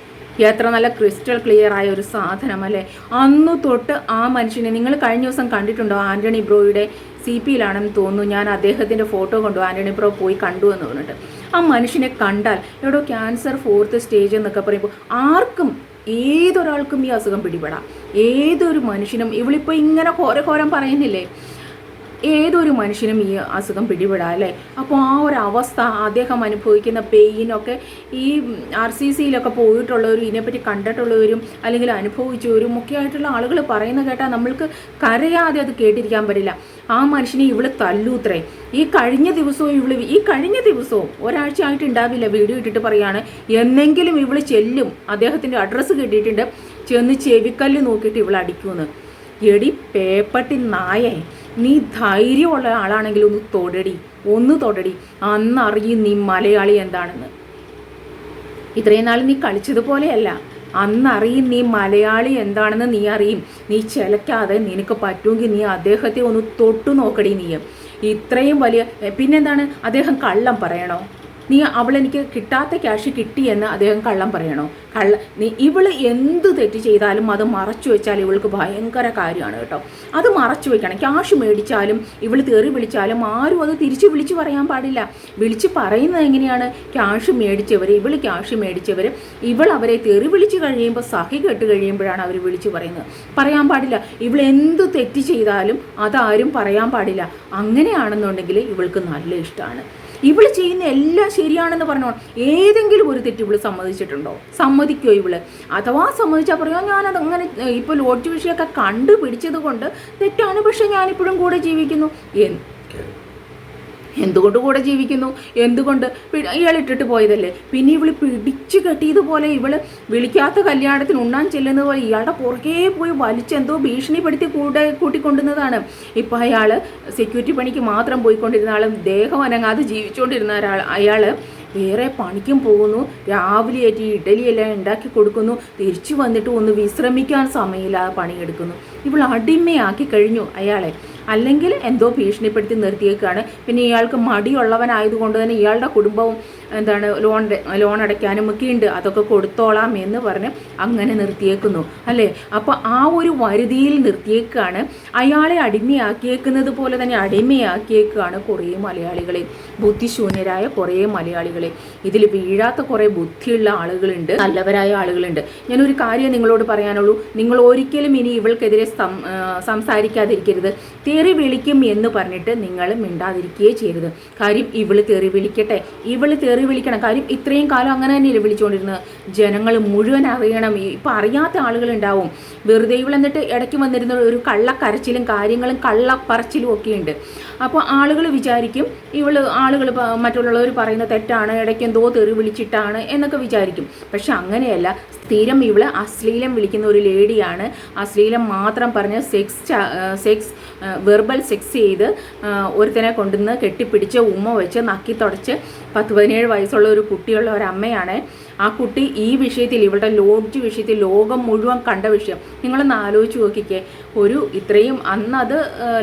എത്ര നല്ല ക്രിസ്റ്റൽ ക്ലിയർ ആയ ഒരു സാധനം അല്ലേ. അന്നു തൊട്ട് ആ മനുഷ്യനെ നിങ്ങൾ കഴിഞ്ഞ ദിവസം കണ്ടിട്ടുണ്ടോ? ആൻ്റണി ബ്രോയുടെ CP-യിലാണെന്ന് തോന്നുന്നു. ഞാൻ അദ്ദേഹത്തിൻ്റെ ഫോട്ടോ കൊണ്ടു ആൻ്റണി ബ്രോ പോയി കണ്ടു എന്ന് പറഞ്ഞിട്ട്. ആ മനുഷ്യനെ കണ്ടാൽ എവിടോ ക്യാൻസർ 4th സ്റ്റേജ് എന്നൊക്കെ പറയുമ്പോൾ ആർക്കും ഏതൊരാൾക്കും ഈ അസുഖം പിടിപെടാം. ഏതൊരു മനുഷ്യനും ഇവളിപ്പോൾ ഇങ്ങനെ ഘോരം പറയുന്നില്ലേ, ഏതൊരു മനുഷ്യനും ഈ അസുഖം പിടിപെടാം അല്ലേ. അപ്പോൾ ആ ഒരു അവസ്ഥ, അദ്ദേഹം അനുഭവിക്കുന്ന പെയിനൊക്കെ ഈ RCCയിലൊക്കെ പോയിട്ടുള്ളവരും ഇതിനെപ്പറ്റി കണ്ടിട്ടുള്ളവരും അല്ലെങ്കിൽ അനുഭവിച്ചവരും ഒക്കെ ആയിട്ടുള്ള ആളുകൾ പറയുന്ന കേട്ടാൽ നമ്മൾക്ക് കരയാതെ അത് കേട്ടിരിക്കാൻ പറ്റില്ല. ആ മനുഷ്യനെ ഇവള് തല്ലൂത്രേ. ഈ കഴിഞ്ഞ ദിവസവും ഒരാഴ്ച ആയിട്ടുണ്ടാവില്ല വീഡിയോ ഇട്ടിട്ട് പറയാണ്, എന്നെങ്കിലും ഇവള് ചെല്ലും, അദ്ദേഹത്തിൻ്റെ അഡ്രസ്സ് കിട്ടിയിട്ടുണ്ട്, ചെന്ന് ചെവിക്കല്ല് നോക്കിയിട്ട് ഇവൾ അടിക്കുമെന്ന്. എടി പേപ്പട്ടി നായേ, നീ ധൈര്യമുള്ള ആളാണെങ്കിൽ ഒന്ന് തൊടടി, അന്നറിയും നീ മലയാളി എന്താണെന്ന്. ഇത്രയും നാൾ നീ കളിച്ചതുപോലെയല്ല, അന്നറിയും നീ മലയാളി എന്താണെന്ന് നീ അറിയും. നീ ചിലക്കാതെ നിനക്ക് പറ്റുമെങ്കിൽ നീ അദ്ദേഹത്തെ ഒന്ന് തൊട്ടു നോക്കടി. നീ ഇത്രയും വലിയ പിന്നെന്താണ്, അദ്ദേഹം കള്ളം പറയണോ? നീ അവളെനിക്ക് കിട്ടാത്ത ക്യാഷ് കിട്ടിയെന്ന് അദ്ദേഹം കള്ളം പറയണോ? ഇവള് എന്ത് തെറ്റ് ചെയ്താലും അത് മറച്ചു വെച്ചാൽ ഇവൾക്ക് ഭയങ്കര കാര്യമാണ് കേട്ടോ. അത് മറച്ചു വെക്കണം. ക്യാഷ് മേടിച്ചാലും ഇവൾ തെറി വിളിച്ചാലും ആരും അത് തിരിച്ച് വിളിച്ച് പറയാൻ പാടില്ല. വിളിച്ച് പറയുന്നത് എങ്ങനെയാണ്? ക്യാഷ് മേടിച്ചവർ, ഇവൾ ക്യാഷ് മേടിച്ചവർ, ഇവൾ അവരെ തെറി വിളിച്ച് കഴിയുമ്പോൾ, സഹി കെട്ട് കഴിയുമ്പോഴാണ് അവർ വിളിച്ച് പറയുന്നത്. പറയാൻ പാടില്ല. ഇവൾ എന്ത് തെറ്റ് ചെയ്താലും അതാരും പറയാൻ പാടില്ല. അങ്ങനെയാണെന്നുണ്ടെങ്കിൽ ഇവൾക്ക് നല്ല ഇഷ്ടമാണ്. ഇവൾ ചെയ്യുന്ന എല്ലാം ശരിയാണെന്ന് പറഞ്ഞോ, ഏതെങ്കിലും ഒരു തെറ്റ് ഇവള് സമ്മതിച്ചിട്ടുണ്ടോ? സമ്മതിക്കോ ഇവള്? അഥവാ സമ്മതിച്ചാൽ പറയുമോ ഞാനത് അങ്ങനെ ഇപ്പോൾ ലോഡ്ജ് വിഷയമൊക്കെ കണ്ടുപിടിച്ചത് കൊണ്ട് തെറ്റാണ്, പക്ഷെ ഞാനിപ്പോഴും കൂടെ ജീവിക്കുന്നു. എന്തുകൊണ്ട് കൂടെ ജീവിക്കുന്നു? എന്തുകൊണ്ട്? ഇയാളിട്ടിട്ട് പോയതല്ലേ. പിന്നെ ഇവള് പിടിച്ചു കെട്ടിയതുപോലെ ഇവള് വിളിക്കാത്ത കല്യാണത്തിന് ഉണ്ണാൻ ചെല്ലുന്നത് പോലെ ഇയാളുടെ പുറകെ പോയി വലിച്ചെന്തോ ഭീഷണിപ്പെടുത്തി കൂട്ടിക്കൊണ്ടുന്നതാണ്. ഇപ്പം അയാൾ സെക്യൂരിറ്റി പണിക്ക് മാത്രം പോയിക്കൊണ്ടിരുന്ന ആളും ദേഹം അനങ്ങാതെ ജീവിച്ചുകൊണ്ടിരുന്ന അയാൾ വേറെ പണിക്കും പോകുന്നു, രാവിലെ ആയിട്ട് ഇഡലിയെല്ലാം ഉണ്ടാക്കി കൊടുക്കുന്നു, തിരിച്ചു വന്നിട്ട് ഒന്ന് വിശ്രമിക്കാൻ സമയമില്ലാതെ പണിയെടുക്കുന്നു. ഇവൾ അടിമയാക്കി കഴിഞ്ഞു അയാളെ. അല്ലെങ്കിൽ എന്തോ ഭീഷണിപ്പെടുത്തി നിർത്തിയേക്കാണ്. പിന്നെ ഇയാൾക്ക് മടിയുള്ളവനായതുകൊണ്ട് തന്നെ ഇയാളുടെ കുടുംബവും എന്താണ് ലോൺ അടയ്ക്കാനും ഒക്കെ ഉണ്ട്, അതൊക്കെ കൊടുത്തോളാം എന്ന് പറഞ്ഞ് അങ്ങനെ നിർത്തിയേക്കുന്നു അല്ലേ. അപ്പോൾ ആ ഒരു വരുതിയിൽ നിർത്തിയേക്കാണ്, അയാളെ അടിമയാക്കിയേക്കുന്നത് പോലെ തന്നെ അടിമയാക്കിയേക്കാണ് കുറേ മലയാളികളെ, ബുദ്ധിശൂന്യരായ കുറേ മലയാളികളെ. ഇതിൽ വീഴാത്ത കുറേ ബുദ്ധിയുള്ള ആളുകളുണ്ട്, നല്ലവരായ ആളുകളുണ്ട്. ഞാനൊരു കാര്യം നിങ്ങളോട് പറയാനുള്ളൂ, നിങ്ങൾ ഒരിക്കലും ഇനി ഇവൾക്കെതിരെ സംസാരിക്കാതിരിക്കരുത്. തെറി വിളിക്കും എന്ന് പറഞ്ഞിട്ട് നിങ്ങൾ മിണ്ടാതിരിക്കുകയേ ചെയ്യരുത്. കാര്യം ഇവള് തെറി വിളിക്കട്ടെ, ഇവള് തെറി വിളിക്കണം. കാര്യം ഇത്രയും കാലം അങ്ങനെ തന്നെയല്ലേ വിളിച്ചുകൊണ്ടിരുന്നത്. ജനങ്ങൾ മുഴുവൻ അറിയണം. ഇപ്പം അറിയാത്ത ആളുകളുണ്ടാവും. വെറുതെ ഇവളെന്നിട്ട് ഇടയ്ക്ക് വന്നിരുന്ന ഒരു കള്ളക്കരച്ചിലും കാര്യങ്ങളും കള്ളപ്പറച്ചിലും ഒക്കെ ഉണ്ട്. അപ്പോൾ ആളുകൾ വിചാരിക്കും ആളുകൾ മറ്റുള്ളവർ പറയുന്ന തെറ്റാണ്, ഇടയ്ക്ക് എന്തോ തെറി വിളിച്ചിട്ടാണ് എന്നൊക്കെ വിചാരിക്കും. പക്ഷെ അങ്ങനെയല്ല. സ്ഥിരം ഇവള് അശ്ലീലം വിളിക്കുന്ന ഒരു ലേഡിയാണ്. അശ്ലീലം മാത്രം പറഞ്ഞ് വെർബൽ സെക്സ് ചെയ്ത് ഒരുത്തനെ കൊണ്ടുവന്ന് കെട്ടിപ്പിടിച്ച് ഉമ്മ വെച്ച് നക്കി തുടച്ച് 17 വയസ്സുള്ള ഒരു കുട്ടിയുള്ള ഒരമ്മയാണ്. ആ കുട്ടി ഈ വിഷയത്തിൽ, ഇവളുടെ ലോഡ്ജ് വിഷയത്തിൽ ലോകം മുഴുവൻ കണ്ട വിഷയം നിങ്ങളൊന്ന് ആലോചിച്ച് നോക്കിക്കേ. ഇത്രയും അന്ന് അത്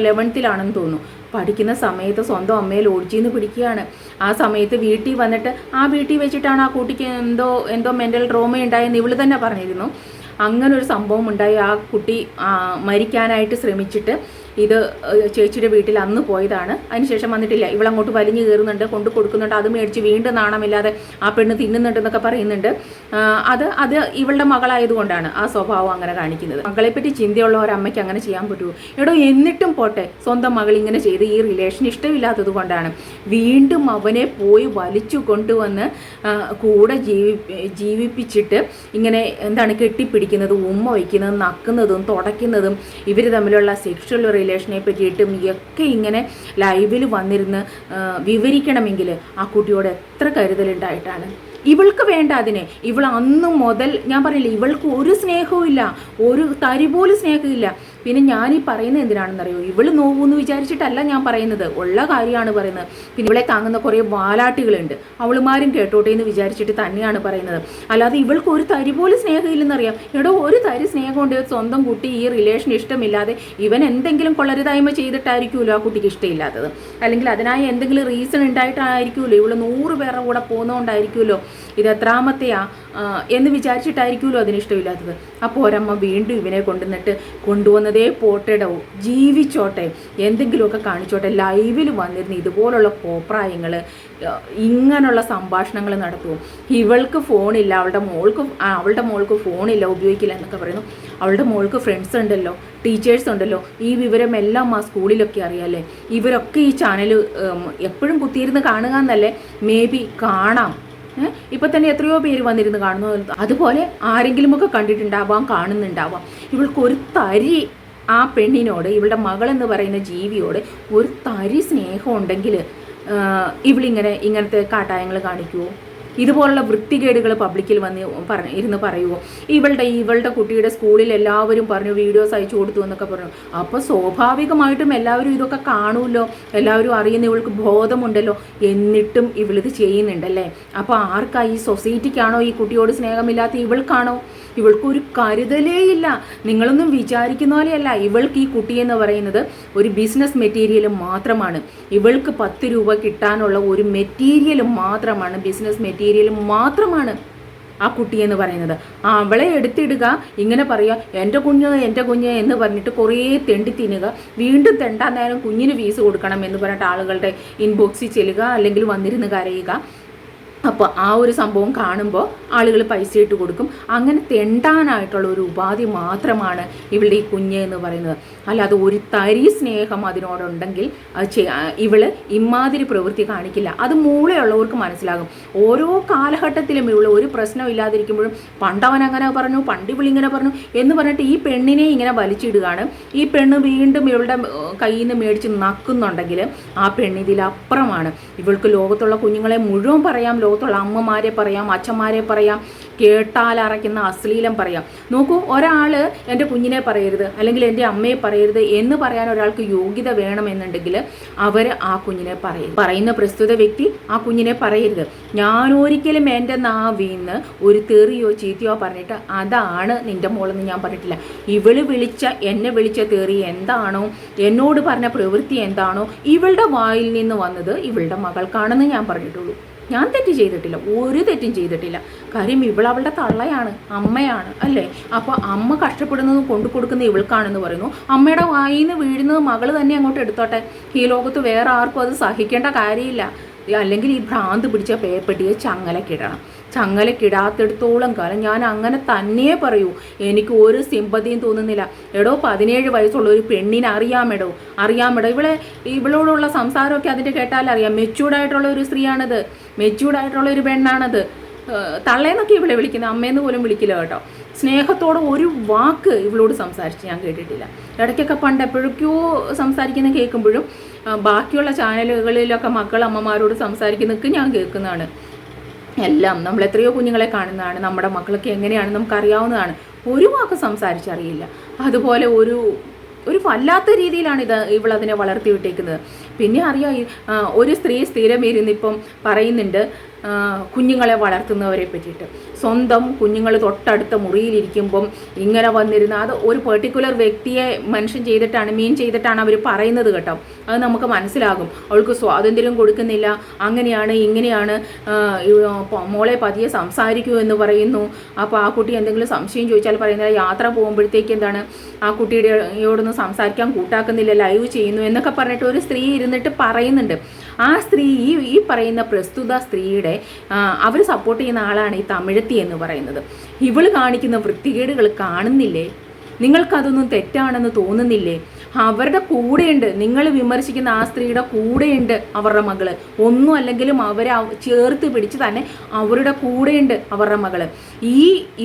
11th തോന്നുന്നു, പഠിക്കുന്ന സമയത്ത് സ്വന്തം അമ്മയെ ലോഡ്ജിൽ നിന്ന് പിടിക്കുകയാണ്. ആ സമയത്ത് വീട്ടിൽ വന്നിട്ട് ആ വീട്ടിൽ വെച്ചിട്ടാണ് ആ കുട്ടിക്ക് എന്തോ മെൻ്റൽ ട്രോമ ഉണ്ടായെന്ന് ഇവള് തന്നെ പറഞ്ഞിരുന്നു. അങ്ങനൊരു സംഭവം ഉണ്ടായി. ആ കുട്ടി മരിക്കാനായിട്ട് ശ്രമിച്ചിട്ട് ഇത് ചേച്ചിയുടെ വീട്ടിൽ അന്ന് പോയതാണ്. അതിനുശേഷം വന്നിട്ടില്ല. ഇവളങ്ങോട്ട് വലിഞ്ഞു കയറുന്നുണ്ട്, കൊണ്ടു കൊടുക്കുന്നുണ്ട്, അത് മേടിച്ച് വീണ്ടും നാണമില്ലാതെ ആ പെണ്ണ് തിന്നുന്നുണ്ടെന്നൊക്കെ പറയുന്നുണ്ട്. അത് ഇവളുടെ മകളായതുകൊണ്ടാണ് ആ സ്വഭാവം അങ്ങനെ കാണിക്കുന്നത്. മകളെപ്പറ്റി ചിന്തയുള്ള ഒരമ്മയ്ക്ക് അങ്ങനെ ചെയ്യാൻ പറ്റുമോ? എന്നിട്ടും പോട്ടെ, സ്വന്തം മകൾ ഇങ്ങനെ ചെയ്ത് ഈ റിലേഷൻ ഇഷ്ടമില്ലാത്തത് കൊണ്ടാണ് വീണ്ടും അവനെ പോയി വലിച്ചു കൊണ്ടുവന്ന് കൂടെ ജീവിപ്പിച്ചിട്ട് ഇങ്ങനെ കെട്ടിപ്പിടിക്കുന്നതും ഉമ്മ വയ്ക്കുന്നതും നക്കുന്നതും തുടയ്ക്കുന്നതും ഇവർ തമ്മിലുള്ള സെക്ഷൽ റിലേഷനെ പറ്റിയിട്ടും ഒക്കെ ഇങ്ങനെ ലൈവിൽ വന്നിരുന്ന് വിവരിക്കണമെങ്കിൽ ആ കുട്ടിയോട് എത്ര കരുതലുണ്ടായിട്ടാണ്. ഇവൾക്ക് വേണ്ട അതിനെ. ഇവൾ അന്ന് മുതൽ ഞാൻ പറയില്ല, ഇവൾക്ക് ഒരു സ്നേഹവും ഇല്ല, ഒരു തരി പോലും സ്നേഹമില്ല. പിന്നെ ഞാൻ ഈ പറയുന്നത് എന്തിനാണെന്നറിയോ? ഇവൾ നോവൂന്ന് വിചാരിച്ചിട്ടല്ല ഞാൻ പറയുന്നത്, ഉള്ള കാര്യമാണ് പറയുന്നത്. പിന്നെ ഇവളെ താങ്ങുന്ന കുറേ വാലാട്ടികളുണ്ട്, അവളുമാരും കേട്ടോട്ടെ എന്ന് വിചാരിച്ചിട്ട് തന്നെയാണ് പറയുന്നത്. അല്ലാതെ ഇവൾക്ക് ഒരു തരി പോലും സ്നേഹമില്ലെന്നറിയാം. ഒരു തരി സ്നേഹം കൊണ്ട് സ്വന്തം കുട്ടി ഈ റിലേഷൻ ഇഷ്ടമില്ലാതെ ഇവൻ എന്തെങ്കിലും കൊള്ളരുതായ്മ ചെയ്തിട്ടായിരിക്കുമല്ലോ ആ കുട്ടിക്ക് ഇഷ്ടമില്ലാത്തത്, അല്ലെങ്കിൽ അതിനായി എന്തെങ്കിലും റീസൺ ഉണ്ടായിട്ടായിരിക്കുമല്ലോ, ഇവള് 100 പേരുടെ കൂടെ പോകുന്നതുകൊണ്ടായിരിക്കുമല്ലോ, ഇത് എത്രാമത്തെയാ എന്ന് വിചാരിച്ചിട്ടായിരിക്കുമല്ലോ അതിനിഷ്ടമില്ലാത്തത്. അപ്പോൾ ഒരമ്മ വീണ്ടും ഇവനെ കൊണ്ടുവന്നതേ പോട്ടെടവും, ജീവിച്ചോട്ടെ, എന്തെങ്കിലുമൊക്കെ കാണിച്ചോട്ടെ, ലൈവിൽ വന്നിരുന്ന് ഇതുപോലുള്ള കോപ്രായങ്ങൾ, ഇങ്ങനെയുള്ള സംഭാഷണങ്ങൾ നടത്തുമോ? ഇവൾക്ക് ഫോണില്ല, അവളുടെ മോൾക്ക് ഫോണില്ല, ഉപയോഗിക്കില്ല എന്നൊക്കെ പറയുന്നു. അവളുടെ മോൾക്ക് ഫ്രണ്ട്സ് ഉണ്ടല്ലോ, ടീച്ചേഴ്സ് ഉണ്ടല്ലോ, ഈ വിവരമെല്ലാം ആ സ്കൂളിലൊക്കെ അറിയാമല്ലേ. ഇവരൊക്കെ ഈ ചാനൽ എപ്പോഴും കുത്തിയിരുന്ന് കാണുക എന്നല്ലേ, മേ ബി കാണാം. ഇപ്പം തന്നെ എത്രയോ പേര് വന്നിരുന്ന് കാണുന്നു. അതുപോലെ ആരെങ്കിലുമൊക്കെ കണ്ടിട്ടുണ്ടാവാം, കാണുന്നുണ്ടാവാം. ഇവൾക്കൊരു തരി ആ പെണ്ണിനോട്, ഇവളുടെ മകളെന്ന് പറയുന്ന ജീവിയോട് ഒരു തരി സ്നേഹം ഉണ്ടെങ്കിൽ ഇങ്ങനത്തെ കാട്ടായങ്ങൾ കാണിക്കുമോ? ഇതുപോലുള്ള വൃത്തികേടുകൾ പബ്ലിക്കിൽ ഇരുന്ന് പറയുമോ? ഇവളുടെ കുട്ടിയുടെ സ്കൂളിൽ എല്ലാവരും പറഞ്ഞു, വീഡിയോസ് അയച്ചു കൊടുത്തു എന്നൊക്കെ പറഞ്ഞു. അപ്പോൾ സ്വാഭാവികമായിട്ടും എല്ലാവരും ഇതൊക്കെ കാണുമല്ലോ, എല്ലാവരും അറിയുന്ന, ഇവൾക്ക് ബോധമുണ്ടല്ലോ. എന്നിട്ടും ഇവളിത് ചെയ്യുന്നുണ്ടല്ലേ. അപ്പോൾ ആർക്കാ? ഈ സൊസൈറ്റിക്കാണോ ഈ കുട്ടിയോട് സ്നേഹമില്ലാത്ത? ഇവൾക്കാണോ? ഇവൾക്കൊരു കരുതലേ ഇല്ല. നിങ്ങളൊന്നും വിചാരിക്കുന്ന പോലെയല്ല. ഇവൾക്ക് ഈ കുട്ടിയെന്ന് പറയുന്നത് ഒരു ബിസിനസ് മെറ്റീരിയൽ മാത്രമാണ്. ഇവൾക്ക് 10 രൂപ കിട്ടാനുള്ള ഒരു മെറ്റീരിയൽ മാത്രമാണ്, ബിസിനസ് മെറ്റീരിയൽ മാത്രമാണ് ആ കുട്ടിയെന്ന് പറയുന്നത്. അവളെ എടുത്തിടുക, ഇങ്ങനെ പറയുക എൻ്റെ കുഞ്ഞ് എന്ന് പറഞ്ഞിട്ട് കുറേ തെണ്ടി തിന്നുക, വീണ്ടും തെണ്ടാൻ നേരം കുഞ്ഞിന് ഫീസ് കൊടുക്കണം എന്ന് പറഞ്ഞിട്ട് ആളുകളുടെ ഇൻബോക്സിൽ ചെല്ലുക, അല്ലെങ്കിൽ വന്നിരുന്ന് കരയുക. അപ്പോൾ ആ ഒരു സംഭവം കാണുമ്പോൾ ആളുകൾ പൈസ ഇട്ട് കൊടുക്കും. അങ്ങനെ തെണ്ടാനായിട്ടുള്ള ഒരു ഉപാധി മാത്രമാണ് ഇവളുടെ ഈ കുഞ്ഞ് എന്ന് പറയുന്നത്. അല്ലാതെ ഒരു തരി സ്നേഹം അതിനോടുണ്ടെങ്കിൽ ഇവള് ഇമാതിരി പ്രവൃത്തി കാണിക്കില്ല. അത് മൂളയുള്ളവർക്ക് മനസ്സിലാകും. ഓരോ കാലഘട്ടത്തിലും ഇവള് ഒരു പ്രശ്നം ഇല്ലാതിരിക്കുമ്പോഴും പണ്ടവൻ അങ്ങനെ പറഞ്ഞു, ഇവളിങ്ങനെ പറഞ്ഞു എന്ന് പറഞ്ഞിട്ട് ഈ പെണ്ണിനെ ഇങ്ങനെ വലിച്ചിടുകയാണ്. ഈ പെണ്ണ് വീണ്ടും ഇവളുടെ കയ്യിൽ നിന്ന് മേടിച്ച് നക്കുന്നുണ്ടെങ്കിൽ ആ പെണ്ണിതിലപ്പുറമാണ്. ഇവൾക്ക് ലോകത്തുള്ള കുഞ്ഞുങ്ങളെ മുഴുവൻ പറയാം, ലോകത്തുള്ള അമ്മമാരെ പറയാം, അച്ഛന്മാരെ പറയാം, കേട്ടാലറയ്ക്കുന്ന അശ്ലീലം പറയാം. നോക്കൂ, ഒരാൾ എൻ്റെ കുഞ്ഞിനെ പറയരുത് അല്ലെങ്കിൽ എൻ്റെ അമ്മയെ പറയരുത് എന്ന് പറയാൻ ഒരാൾക്ക് യോഗ്യത വേണമെന്നുണ്ടെങ്കിൽ അവർ ആ കുഞ്ഞിനെ പറയുന്ന പ്രസ്തുത വ്യക്തി ആ കുഞ്ഞിനെ പറയരുത്. ഞാനൊരിക്കലും എൻ്റെ നാവിന്ന് ഒരു തെറിയോ ചീത്തയോ പറഞ്ഞിട്ട് അതാണ് നിൻ്റെ മോളെന്ന് ഞാൻ പറഞ്ഞിട്ടില്ല. എന്നെ വിളിച്ച തെറി എന്താണോ, എന്നോട് പറഞ്ഞ പ്രവൃത്തി എന്താണോ, ഇവളുടെ വായിൽ നിന്ന് വന്നത് ഇവളുടെ മകൾക്കാണെന്ന് ഞാൻ പറഞ്ഞിട്ടുള്ളൂ. ഞാൻ തെറ്റ് ചെയ്തിട്ടില്ല, ഒരു തെറ്റും ചെയ്തിട്ടില്ല. കാര്യം ഇവളവളുടെ തള്ളയാണ്, അമ്മയാണ് അല്ലേ. അപ്പോൾ അമ്മ കഷ്ടപ്പെടുന്നത് കൊണ്ടു കൊടുക്കുന്ന ഇവൾക്കാണെന്ന് പറയുന്നു. അമ്മയുടെ വായിൽ നിന്ന് വീഴുന്നത് മകൾ തന്നെ അങ്ങോട്ട് എടുത്തോട്ടെ. ഈ ലോകത്ത് വേറെ ആർക്കും അത് സഹിക്കേണ്ട കാര്യമില്ല. അല്ലെങ്കിൽ ഈ ഭ്രാന്ത് പിടിച്ച പേപ്പട്ടിയെ ചങ്ങലക്കിടണം. ചങ്ങലക്കിടാത്തിടത്തോളം കാലം ഞാൻ അങ്ങനെ തന്നെ പറയൂ. എനിക്ക് ഒരു സിമ്പതിയും തോന്നുന്നില്ല. എടോ 17 വയസ്സുള്ള ഒരു പെണ്ണിനെ അറിയാമെടോ. ഇവളോടുള്ള സംസാരമൊക്കെ അതിൻ്റെ കേട്ടാലറിയാം. മെച്യൂർഡായിട്ടുള്ള ഒരു സ്ത്രീയാണത്, മെച്യൂർഡായിട്ടുള്ള ഒരു പെണ്ണാണത്. തള്ളേന്നൊക്കെ ഇവളെ വിളിക്കുന്നത്, അമ്മയെന്ന് പോലും വിളിക്കില്ല കേട്ടോ. സ്നേഹത്തോടെ ഒരു വാക്ക് ഇവളോട് സംസാരിച്ച് ഞാൻ കേട്ടിട്ടില്ല. ഇടയ്ക്കൊക്കെ പണ്ട് എപ്പോഴൊക്കെയോ സംസാരിക്കുന്ന കേൾക്കുമ്പോഴും ബാക്കിയുള്ള ചാനലുകളിലൊക്കെ അമ്മമാരോട് സംസാരിക്കുന്നതൊക്കെ ഞാൻ കേൾക്കുന്നതാണ്. എല്ലാം നമ്മൾ എത്രയോ കുഞ്ഞുങ്ങളെ കാണുന്നതാണ്. നമ്മുടെ മക്കളൊക്കെ എങ്ങനെയാണെന്ന് നമുക്കറിയാവുന്നതാണ്. ഒരു വാക്ക് സംസാരിച്ചറിയില്ല. അതുപോലെ ഒരു വല്ലാത്ത രീതിയിലാണ് ഇവളതിനെ വളർത്തി വിട്ടേക്കുന്നത്. പിന്നെ അറിയാം, ഒരു സ്ത്രീ സ്ഥിരം ഇരുന്നിപ്പം പറയുന്നുണ്ട് കുഞ്ഞുങ്ങളെ വളർത്തുന്നവരെ പറ്റിയിട്ട്. സ്വന്തം കുഞ്ഞുങ്ങൾ തൊട്ടടുത്ത മുറിയിലിരിക്കുമ്പം ഇങ്ങനെ വന്നിരുന്ന അത് ഒരു പെർട്ടിക്കുലർ വ്യക്തിയെ മെൻഷൻ ചെയ്തിട്ടാണ്, മീൻ ചെയ്തിട്ടാണ് അവർ പറയുന്നത് കേട്ടോ. അത് നമുക്ക് മനസ്സിലാകും. അവൾക്ക് സ്വാതന്ത്ര്യം കൊടുക്കുന്നില്ല, അങ്ങനെയാണ് ഇങ്ങനെയാണ്, മോളെ പതിയെ സംസാരിക്കൂ എന്ന് പറയുന്നു. അപ്പോൾ ആ കുട്ടി എന്തെങ്കിലും സംശയം ചോദിച്ചാൽ പറയുന്നത് യാത്ര പോകുമ്പോഴത്തേക്ക് എന്താണ് ആ കുട്ടിയോടൊന്നും സംസാരിക്കാൻ കൂട്ടാക്കുന്നില്ല, ലൈവ് ചെയ്യുന്നു എന്നൊക്കെ പറഞ്ഞിട്ട് ഒരു സ്ത്രീ ഇരുന്നിട്ട് പറയുന്നുണ്ട്. ആ സ്ത്രീ ഈ പറയുന്ന പ്രസ്തുത സ്ത്രീയുടെ അവർ സപ്പോർട്ട് ചെയ്യുന്ന ആളാണ് ഈ തമിഴത്തി എന്ന് പറയുന്നത്. ഇവൾ കാണിക്കുന്ന വൃത്തികേടുകൾ കാണുന്നില്ലേ? നിങ്ങൾക്കതൊന്നും തെറ്റാണെന്ന് തോന്നുന്നില്ലേ? അവരുടെ കൂടെയുണ്ട്, നിങ്ങൾ വിമർശിക്കുന്ന ആ സ്ത്രീയുടെ കൂടെയുണ്ട് അവരുടെ മകള്. ഒന്നും അല്ലെങ്കിലും അവരെ ചേർത്ത് പിടിച്ച് തന്നെ അവരുടെ കൂടെയുണ്ട് അവരുടെ മകള്.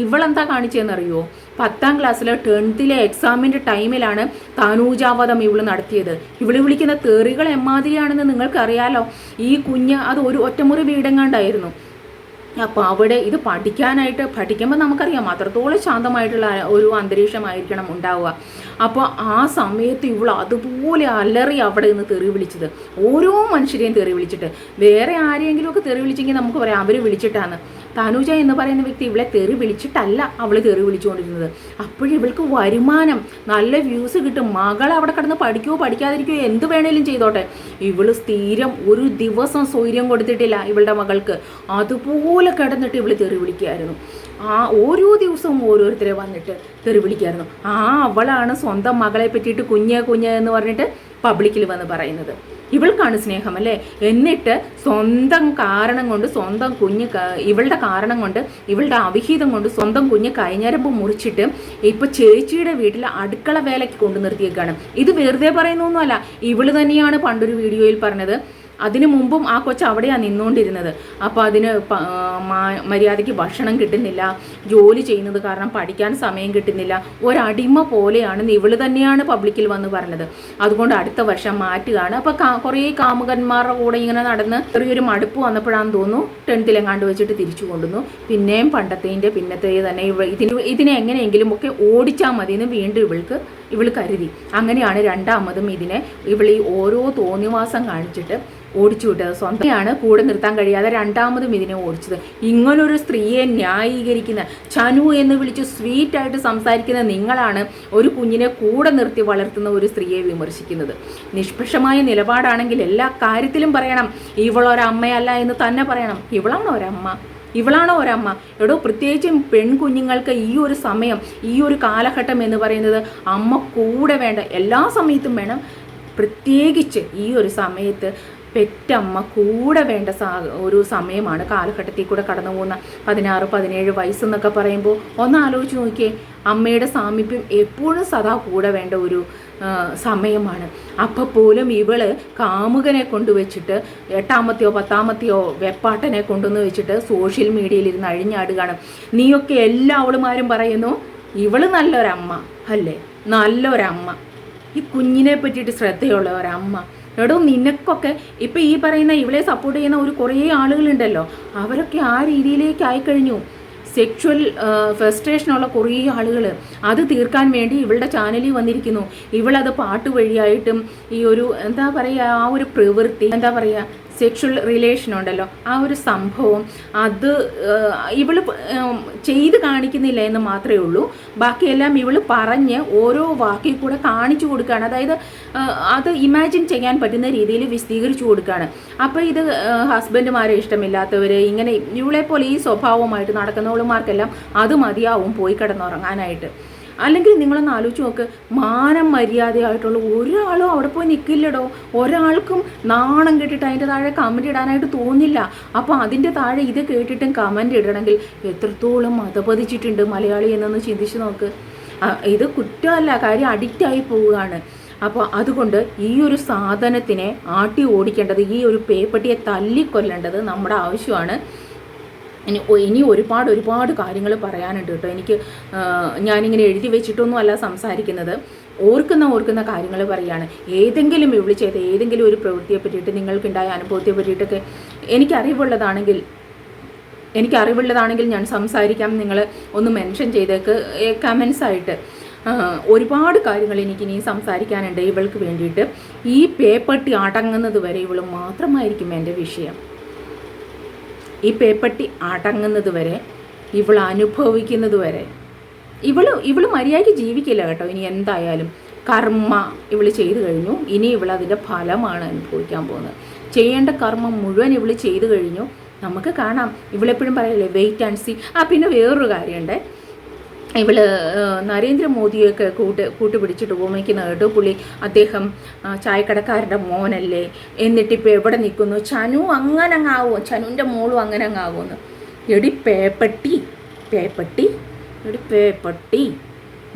ഇവളെന്താ കാണിച്ചതെന്നറിയോ? 10ാം ക്ലാസ്സിലെ 10th എക്സാമിൻ്റെ ടൈമിലാണ് തനൂജാവധം ഇവള് നടത്തിയത്. ഇവള് വിളിക്കുന്ന തെറികൾ എമ്മാതിരിയാണെന്ന് നിങ്ങൾക്കറിയാലോ. ഈ കുഞ്ഞ് അത് ഒരു ഒറ്റമുറി വീടെങ്ങാണ്ടായിരുന്നു. അപ്പോൾ അവിടെ ഇത് പഠിക്കുമ്പോൾ നമുക്കറിയാം അത്രത്തോളം ശാന്തമായിട്ടുള്ള ഒരു അന്തരീക്ഷമായിരിക്കണം ഉണ്ടാവുക. അപ്പോൾ ആ സമയത്ത് ഇവൾ അതുപോലെ അലറി അവിടെ നിന്ന് തെറി വിളിച്ചത്. ഓരോ മനുഷ്യരെയും തെറി വിളിച്ചിട്ട്. വേറെ ആരെയെങ്കിലുമൊക്കെ തെറി വിളിച്ചെങ്കിൽ നമുക്ക് പറയാം അവർ വിളിച്ചിട്ടാണ്. തനുജ എന്ന് പറയുന്ന വ്യക്തി ഇവളെ തെറി വിളിച്ചിട്ടല്ല അവൾ തെറി വിളിച്ചുകൊണ്ടിരുന്നത്. അപ്പോഴിവൾക്ക് വരുമാനം, നല്ല വ്യൂസ് കിട്ടും. മകൾ അവിടെ കിടന്ന് പഠിക്കുകയോ പഠിക്കാതിരിക്കുകയോ എന്ത് വേണേലും ചെയ്തോട്ടെ. ഇവള് സ്ഥിരം ഒരു ദിവസം സ്വൈര്യം കൊടുത്തിട്ടില്ല ഇവളുടെ മകൾക്ക്. അതുപോലെ കിടന്നിട്ട് ഇവള് തെറി വിളിക്കുകയായിരുന്നു. ഓരോ ദിവസവും ഓരോരുത്തരെ വന്നിട്ട് തെറി വിളിക്കുകയായിരുന്നു. അവളാണ് സ്വന്തം മകളെ പറ്റിയിട്ട് കുഞ്ഞ് എന്ന് പറഞ്ഞിട്ട് പബ്ലിക്കിൽ വന്ന് പറയുന്നത്. ഇവൾക്കാണ് സ്നേഹം അല്ലേ. എന്നിട്ട് സ്വന്തം കാരണം കൊണ്ട് സ്വന്തം കുഞ്ഞ്, ഇവളുടെ കാരണം കൊണ്ട്, ഇവളുടെ അവിഹിതം കൊണ്ട് സ്വന്തം കുഞ്ഞ് കൈഞ്ഞരമ്പ് മുറിച്ചിട്ട് ഇപ്പൊ ചേച്ചിയുടെ വീട്ടിൽ അടുക്കള വേലയ്ക്ക് കൊണ്ടു നിർത്തിയേക്കാണ്. ഇത് വെറുതെ പറയുന്നൊന്നുമല്ല. ഇവള് തന്നെയാണ് പണ്ടൊരു വീഡിയോയിൽ പറഞ്ഞത്. അതിനു മുമ്പും ആ കൊച്ച് അവിടെയാണ് നിന്നുകൊണ്ടിരുന്നത്. അപ്പോൾ അതിന് മര്യാദയ്ക്ക് ഭക്ഷണം കിട്ടുന്നില്ല, ജോലി ചെയ്യുന്നത് കാരണം പഠിക്കാൻ സമയം കിട്ടുന്നില്ല, ഒരടിമ പോലെയാണെന്ന് ഇവള് തന്നെയാണ് പബ്ലിക്കിൽ വന്ന് പറഞ്ഞത്. അതുകൊണ്ട് അടുത്ത വർഷം മാറ്റുകയാണ്. അപ്പോൾ കുറേ കാമുകന്മാരുടെ കൂടെ ഇങ്ങനെ നടന്ന് ചെറിയൊരു മടുപ്പ് വന്നപ്പോഴാണെന്ന് തോന്നുന്നു 10th എങ്ങാണ്ട് വെച്ചിട്ട് തിരിച്ചു കൊണ്ടുവന്നു. പിന്നെയും പിന്നത്തെ തന്നെ ഇതിനെ എങ്ങനെയെങ്കിലും ഒക്കെ ഓടിച്ചാൽ മതി എന്ന് വീണ്ടും ഇവള് കരുതി. അങ്ങനെയാണ് രണ്ടാമതും ഇവൾ ഈ ഓരോ തോന്നിവാസം കാണിച്ചിട്ട് ഓടിച്ചു വിട്ടത്. സ്വന്തമാണ് കൂടെ നിർത്താൻ കഴിയാതെ രണ്ടാമതും ഇതിനെ ഓടിച്ചത്. ഇങ്ങനൊരു സ്ത്രീയെ ന്യായീകരിക്കുന്ന, ചനു എന്ന് വിളിച്ച് സ്വീറ്റായിട്ട് സംസാരിക്കുന്ന നിങ്ങളാണ് ഒരു കുഞ്ഞിനെ കൂടെ നിർത്തി വളർത്തുന്ന ഒരു സ്ത്രീയെ വിമർശിക്കുന്നത്. നിഷ്പക്ഷമായ നിലപാടാണെങ്കിൽ എല്ലാ കാര്യത്തിലും പറയണം ഇവളൊരമ്മയല്ല എന്ന് തന്നെ പറയണം. ഇവളാണോ ഒരമ്മ? എടോ, പ്രത്യേകിച്ചും പെൺകുഞ്ഞുങ്ങൾക്ക് ഈ ഒരു സമയം, ഈ ഒരു കാലഘട്ടം എന്ന് പറയുന്നത് അമ്മ കൂടെ വേണ്ട, എല്ലാ സമയത്തും വേണം. പ്രത്യേകിച്ച് ഈ ഒരു സമയത്ത് പെറ്റമ്മ കൂടെ വേണ്ട ഒരു സമയമാണ്. കാലഘട്ടത്തിൽ കൂടെ കടന്നു പോകുന്ന 16-17 വയസ്സെന്നൊക്കെ പറയുമ്പോൾ ഒന്ന് ആലോചിച്ച് നോക്കിയേ. അമ്മയുടെ സാമീപ്യം എപ്പോഴും സദാ കൂടെ വേണ്ട ഒരു സമയമാണ്. അപ്പോൾ പോലും ഇവള് കാമുകനെ കൊണ്ടുവച്ചിട്ട് 8ാമത്തെയോ 10ാമത്തെയോ വെപ്പാട്ടനെ കൊണ്ടുവന്ന് വെച്ചിട്ട് സോഷ്യൽ മീഡിയയിൽ ഇരുന്ന് അഴിഞ്ഞാടുകയാണ്. നീയൊക്കെ എല്ലാ അവളുമാരും പറയുന്നു ഇവള് നല്ലൊരമ്മ അല്ലേ, നല്ലൊരമ്മ, ഈ കുഞ്ഞിനെ പറ്റിയിട്ട് ശ്രദ്ധയുള്ള ഒരമ്മ. എടോ, നിനക്കൊക്കെ ഇപ്പം ഈ പറയുന്ന ഇവളെ സപ്പോർട്ട് ചെയ്യുന്ന കുറേ ആളുകളുണ്ടല്ലോ, അവരൊക്കെ ആ രീതിയിലേക്ക് ആയിക്കഴിഞ്ഞു. സെക്ഷുവൽ ഫ്രസ്ട്രേഷനുള്ള കുറേ ആളുകൾ, അത് തീർക്കാൻ വേണ്ടി ഇവളുടെ ചാനലിൽ വന്നിരിക്കുന്നു. ഇവളത് പാട്ട് വഴിയായിട്ടും ഈ ഒരു എന്താ പറയുക, ആ ഒരു പ്രവൃത്തി എന്താ പറയുക, സെക്ഷൽ റിലേഷൻ ഉണ്ടല്ലോ, ആ ഒരു സംഭവം അത് ഇവള് ചെയ്ത് കാണിക്കുന്നില്ല എന്ന് മാത്രമേ ഉള്ളൂ. ബാക്കിയെല്ലാം ഇവള് പറഞ്ഞ് ഓരോ വാക്കിൽ കൂടെ കാണിച്ചു കൊടുക്കുകയാണ്. അതായത് അത് ഇമാജിൻ ചെയ്യാൻ പറ്റുന്ന രീതിയിൽ വിശദീകരിച്ചു കൊടുക്കുകയാണ്. അപ്പോൾ ഇത് ഹസ്ബൻഡുമാരെ ഇഷ്ടമില്ലാത്തവർ ഇങ്ങനെ ഇവളെ പോലെ ഈ സ്വഭാവമായിട്ട് നടക്കുന്നവളുമാർക്കെല്ലാം അത് മതിയാവും പോയി കിടന്നുറങ്ങാനായിട്ട്. അല്ലെങ്കിൽ നിങ്ങളൊന്ന് ആലോചിച്ച് നോക്ക്, മാനം മര്യാദയായിട്ടുള്ള ഒരാളും അവിടെ പോയി നിൽക്കില്ലടോ. ഒരാൾക്കും നാണം കേട്ടിട്ട് അതിൻ്റെ താഴെ കമൻറ്റ് ഇടാനായിട്ട് തോന്നില്ല. അപ്പോൾ അതിൻ്റെ താഴെ ഇത് കേട്ടിട്ടും കമൻറ്റ് ഇടണമെങ്കിൽ എത്രത്തോളം മതപതിച്ചിട്ടുണ്ട് മലയാളി എന്നൊന്ന് ചിന്തിച്ച് നോക്ക്. ഇത് കുറ്റമല്ല, കാര്യം അഡിക്റ്റായി പോവുകയാണ്. അപ്പോൾ അതുകൊണ്ട് ഈ ഒരു സാധനത്തിനെ ആട്ടി ഓടിക്കേണ്ടത്, ഈ ഒരു പേപ്പട്ടിയെ തല്ലിക്കൊല്ലേണ്ടത് നമ്മുടെ ആവശ്യമാണ്. ഇനി ഒരുപാട് കാര്യങ്ങൾ പറയാനുണ്ട് കേട്ടോ. എനിക്ക് ഞാനിങ്ങനെ എഴുതി വെച്ചിട്ടൊന്നും അല്ല സംസാരിക്കുന്നത്, ഓർക്കുന്ന കാര്യങ്ങൾ പറയുകയാണ്. ഏതെങ്കിലും ഇവള് ചെയ്ത ഏതെങ്കിലും ഒരു പ്രവൃത്തിയെ പറ്റിയിട്ട്, നിങ്ങൾക്കുണ്ടായ അനുഭവത്തെ പറ്റിയിട്ടൊക്കെ എനിക്കറിവുള്ളതാണെങ്കിൽ ഞാൻ സംസാരിക്കാം. നിങ്ങൾ ഒന്ന് മെൻഷൻ ചെയ്തേക്ക് കമൻസ് ആയിട്ട്. ഒരുപാട് കാര്യങ്ങൾ എനിക്കിനി സംസാരിക്കാനുണ്ട് ഇവൾക്ക് വേണ്ടിയിട്ട്. ഈ പേപ്പട്ടി അടങ്ങുന്നത് വരെ ഇവൾ മാത്രമായിരിക്കും എൻ്റെ വിഷയം. ഈ പേപ്പട്ടി അടങ്ങുന്നത് വരെ, ഇവൾ അനുഭവിക്കുന്നത് വരെ ഇവള് മര്യാദയ്ക്ക് ജീവിക്കില്ല കേട്ടോ. ഇനി എന്തായാലും കർമ്മ ഇവൾ ചെയ്തു കഴിഞ്ഞു. ഇനി ഇവൾ അതിൻ്റെ ഫലമാണ് അനുഭവിക്കാൻ പോകുന്നത്. ചെയ്യേണ്ട കർമ്മം മുഴുവൻ ഇവൾ ചെയ്തു കഴിഞ്ഞു. നമുക്ക് കാണാം. ഇവളെപ്പോഴും പറയല്ലേ വെയിറ്റ് ആൻഡ് സീ. പിന്നെ വേറൊരു കാര്യമുണ്ട്, ഇവള് നരേന്ദ്രമോദിയൊക്കെ കൂട്ടുപിടിച്ചിട്ട് ഉപമിക്കുന്ന കേട്ടോ. അദ്ദേഹം ചായക്കടക്കാരൻ്റെ മോനല്ലേ, എന്നിട്ടിപ്പോൾ എവിടെ നിൽക്കുന്നു, ചനു അങ്ങനെ അങ്ങാവും, ചനുവിൻ്റെ മോളും അങ്ങനെ അങ്ങാവുമെന്ന്. എടി പേപ്പട്ടി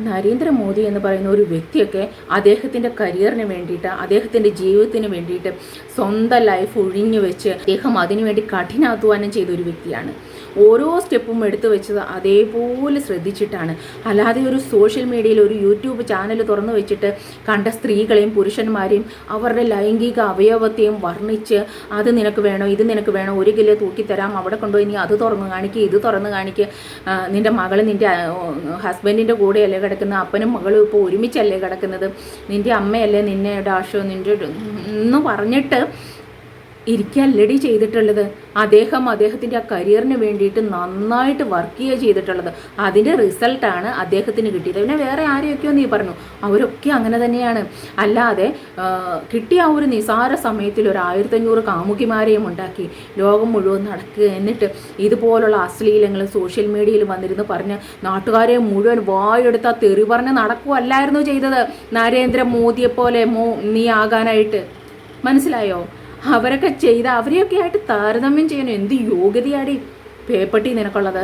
നരേന്ദ്രമോദി എന്ന് പറയുന്ന ഒരു വ്യക്തിയൊക്കെ അദ്ദേഹത്തിൻ്റെ കരിയറിന് വേണ്ടിയിട്ട്, അദ്ദേഹത്തിൻ്റെ ജീവിതത്തിന് വേണ്ടിയിട്ട് സ്വന്തം ലൈഫ് ഒഴിഞ്ഞു വെച്ച് അദ്ദേഹം അതിനുവേണ്ടി കഠിനാധ്വാനം ചെയ്തൊരു വ്യക്തിയാണ്. ഓരോ സ്റ്റെപ്പും എടുത്തു വെച്ചത് അതേപോലെ ശ്രദ്ധിച്ചിട്ടാണ്. അല്ലാതെ ഒരു സോഷ്യൽ മീഡിയയിൽ ഒരു യൂട്യൂബ് ചാനൽ തുറന്നു വെച്ചിട്ട് കണ്ട സ്ത്രീകളെയും പുരുഷന്മാരെയും അവരുടെ ലൈംഗിക അവയവത്തെയും വർണ്ണിച്ച് അത് നിനക്ക് വേണോ, ഇത് നിനക്ക് വേണോ, 1 കിലോ തൂക്കിത്തരാം, അവിടെ കൊണ്ടുപോയി നീ അത് തുറന്ന് കാണിക്കുക, ഇത് തുറന്ന് കാണിക്കുക, നിൻ്റെ മകൾ നിൻ്റെ ഹസ്ബൻഡിൻ്റെ കൂടെയല്ലേ കിടക്കുന്നത്, അപ്പനും മകളും ഇപ്പോൾ ഒരുമിച്ചല്ലേ കിടക്കുന്നത്, നിൻ്റെ അമ്മയല്ലേ നിന്നെ ഡാഷോ നിൻ്റെ എന്ന് പറഞ്ഞിട്ട് ഇരിക്കല്ലടി ചെയ്തിട്ടുള്ളത്. അദ്ദേഹത്തിൻ്റെ ആ കരിയറിന് വേണ്ടിയിട്ട് നന്നായിട്ട് വർക്ക് ചെയ്യുക ചെയ്തിട്ടുള്ളത്. അതിൻ്റെ റിസൾട്ടാണ് അദ്ദേഹത്തിന് കിട്ടിയത്. പിന്നെ വേറെ ആരെയൊക്കെയോ നീ പറഞ്ഞു, അവരൊക്കെ അങ്ങനെ തന്നെയാണ്. അല്ലാതെ കിട്ടിയ ആ ഒരു നിസാര സമയത്തിൽ ഒരു 1500 കാമുകിമാരെയും ഉണ്ടാക്കി ലോകം മുഴുവൻ നടക്കുക, എന്നിട്ട് ഇതുപോലുള്ള അശ്ലീലങ്ങൾ സോഷ്യൽ മീഡിയയിൽ വന്നിരുന്ന് പറഞ്ഞ് നാട്ടുകാരെ മുഴുവൻ വായെടുത്താൽ തെറി പറഞ്ഞ് നടക്കുകയല്ലായിരുന്നു ചെയ്തത് നരേന്ദ്രമോദിയെ പോലെ നീ ആകാനായിട്ട്. മനസ്സിലായോ? അവരൊക്കെ ചെയ്ത അവരെയൊക്കെ ആയിട്ട് താരതമ്യം ചെയ്യണം. എന്ത് യോഗ്യതയാടി പേപ്പട്ടി നിനക്കുള്ളത്,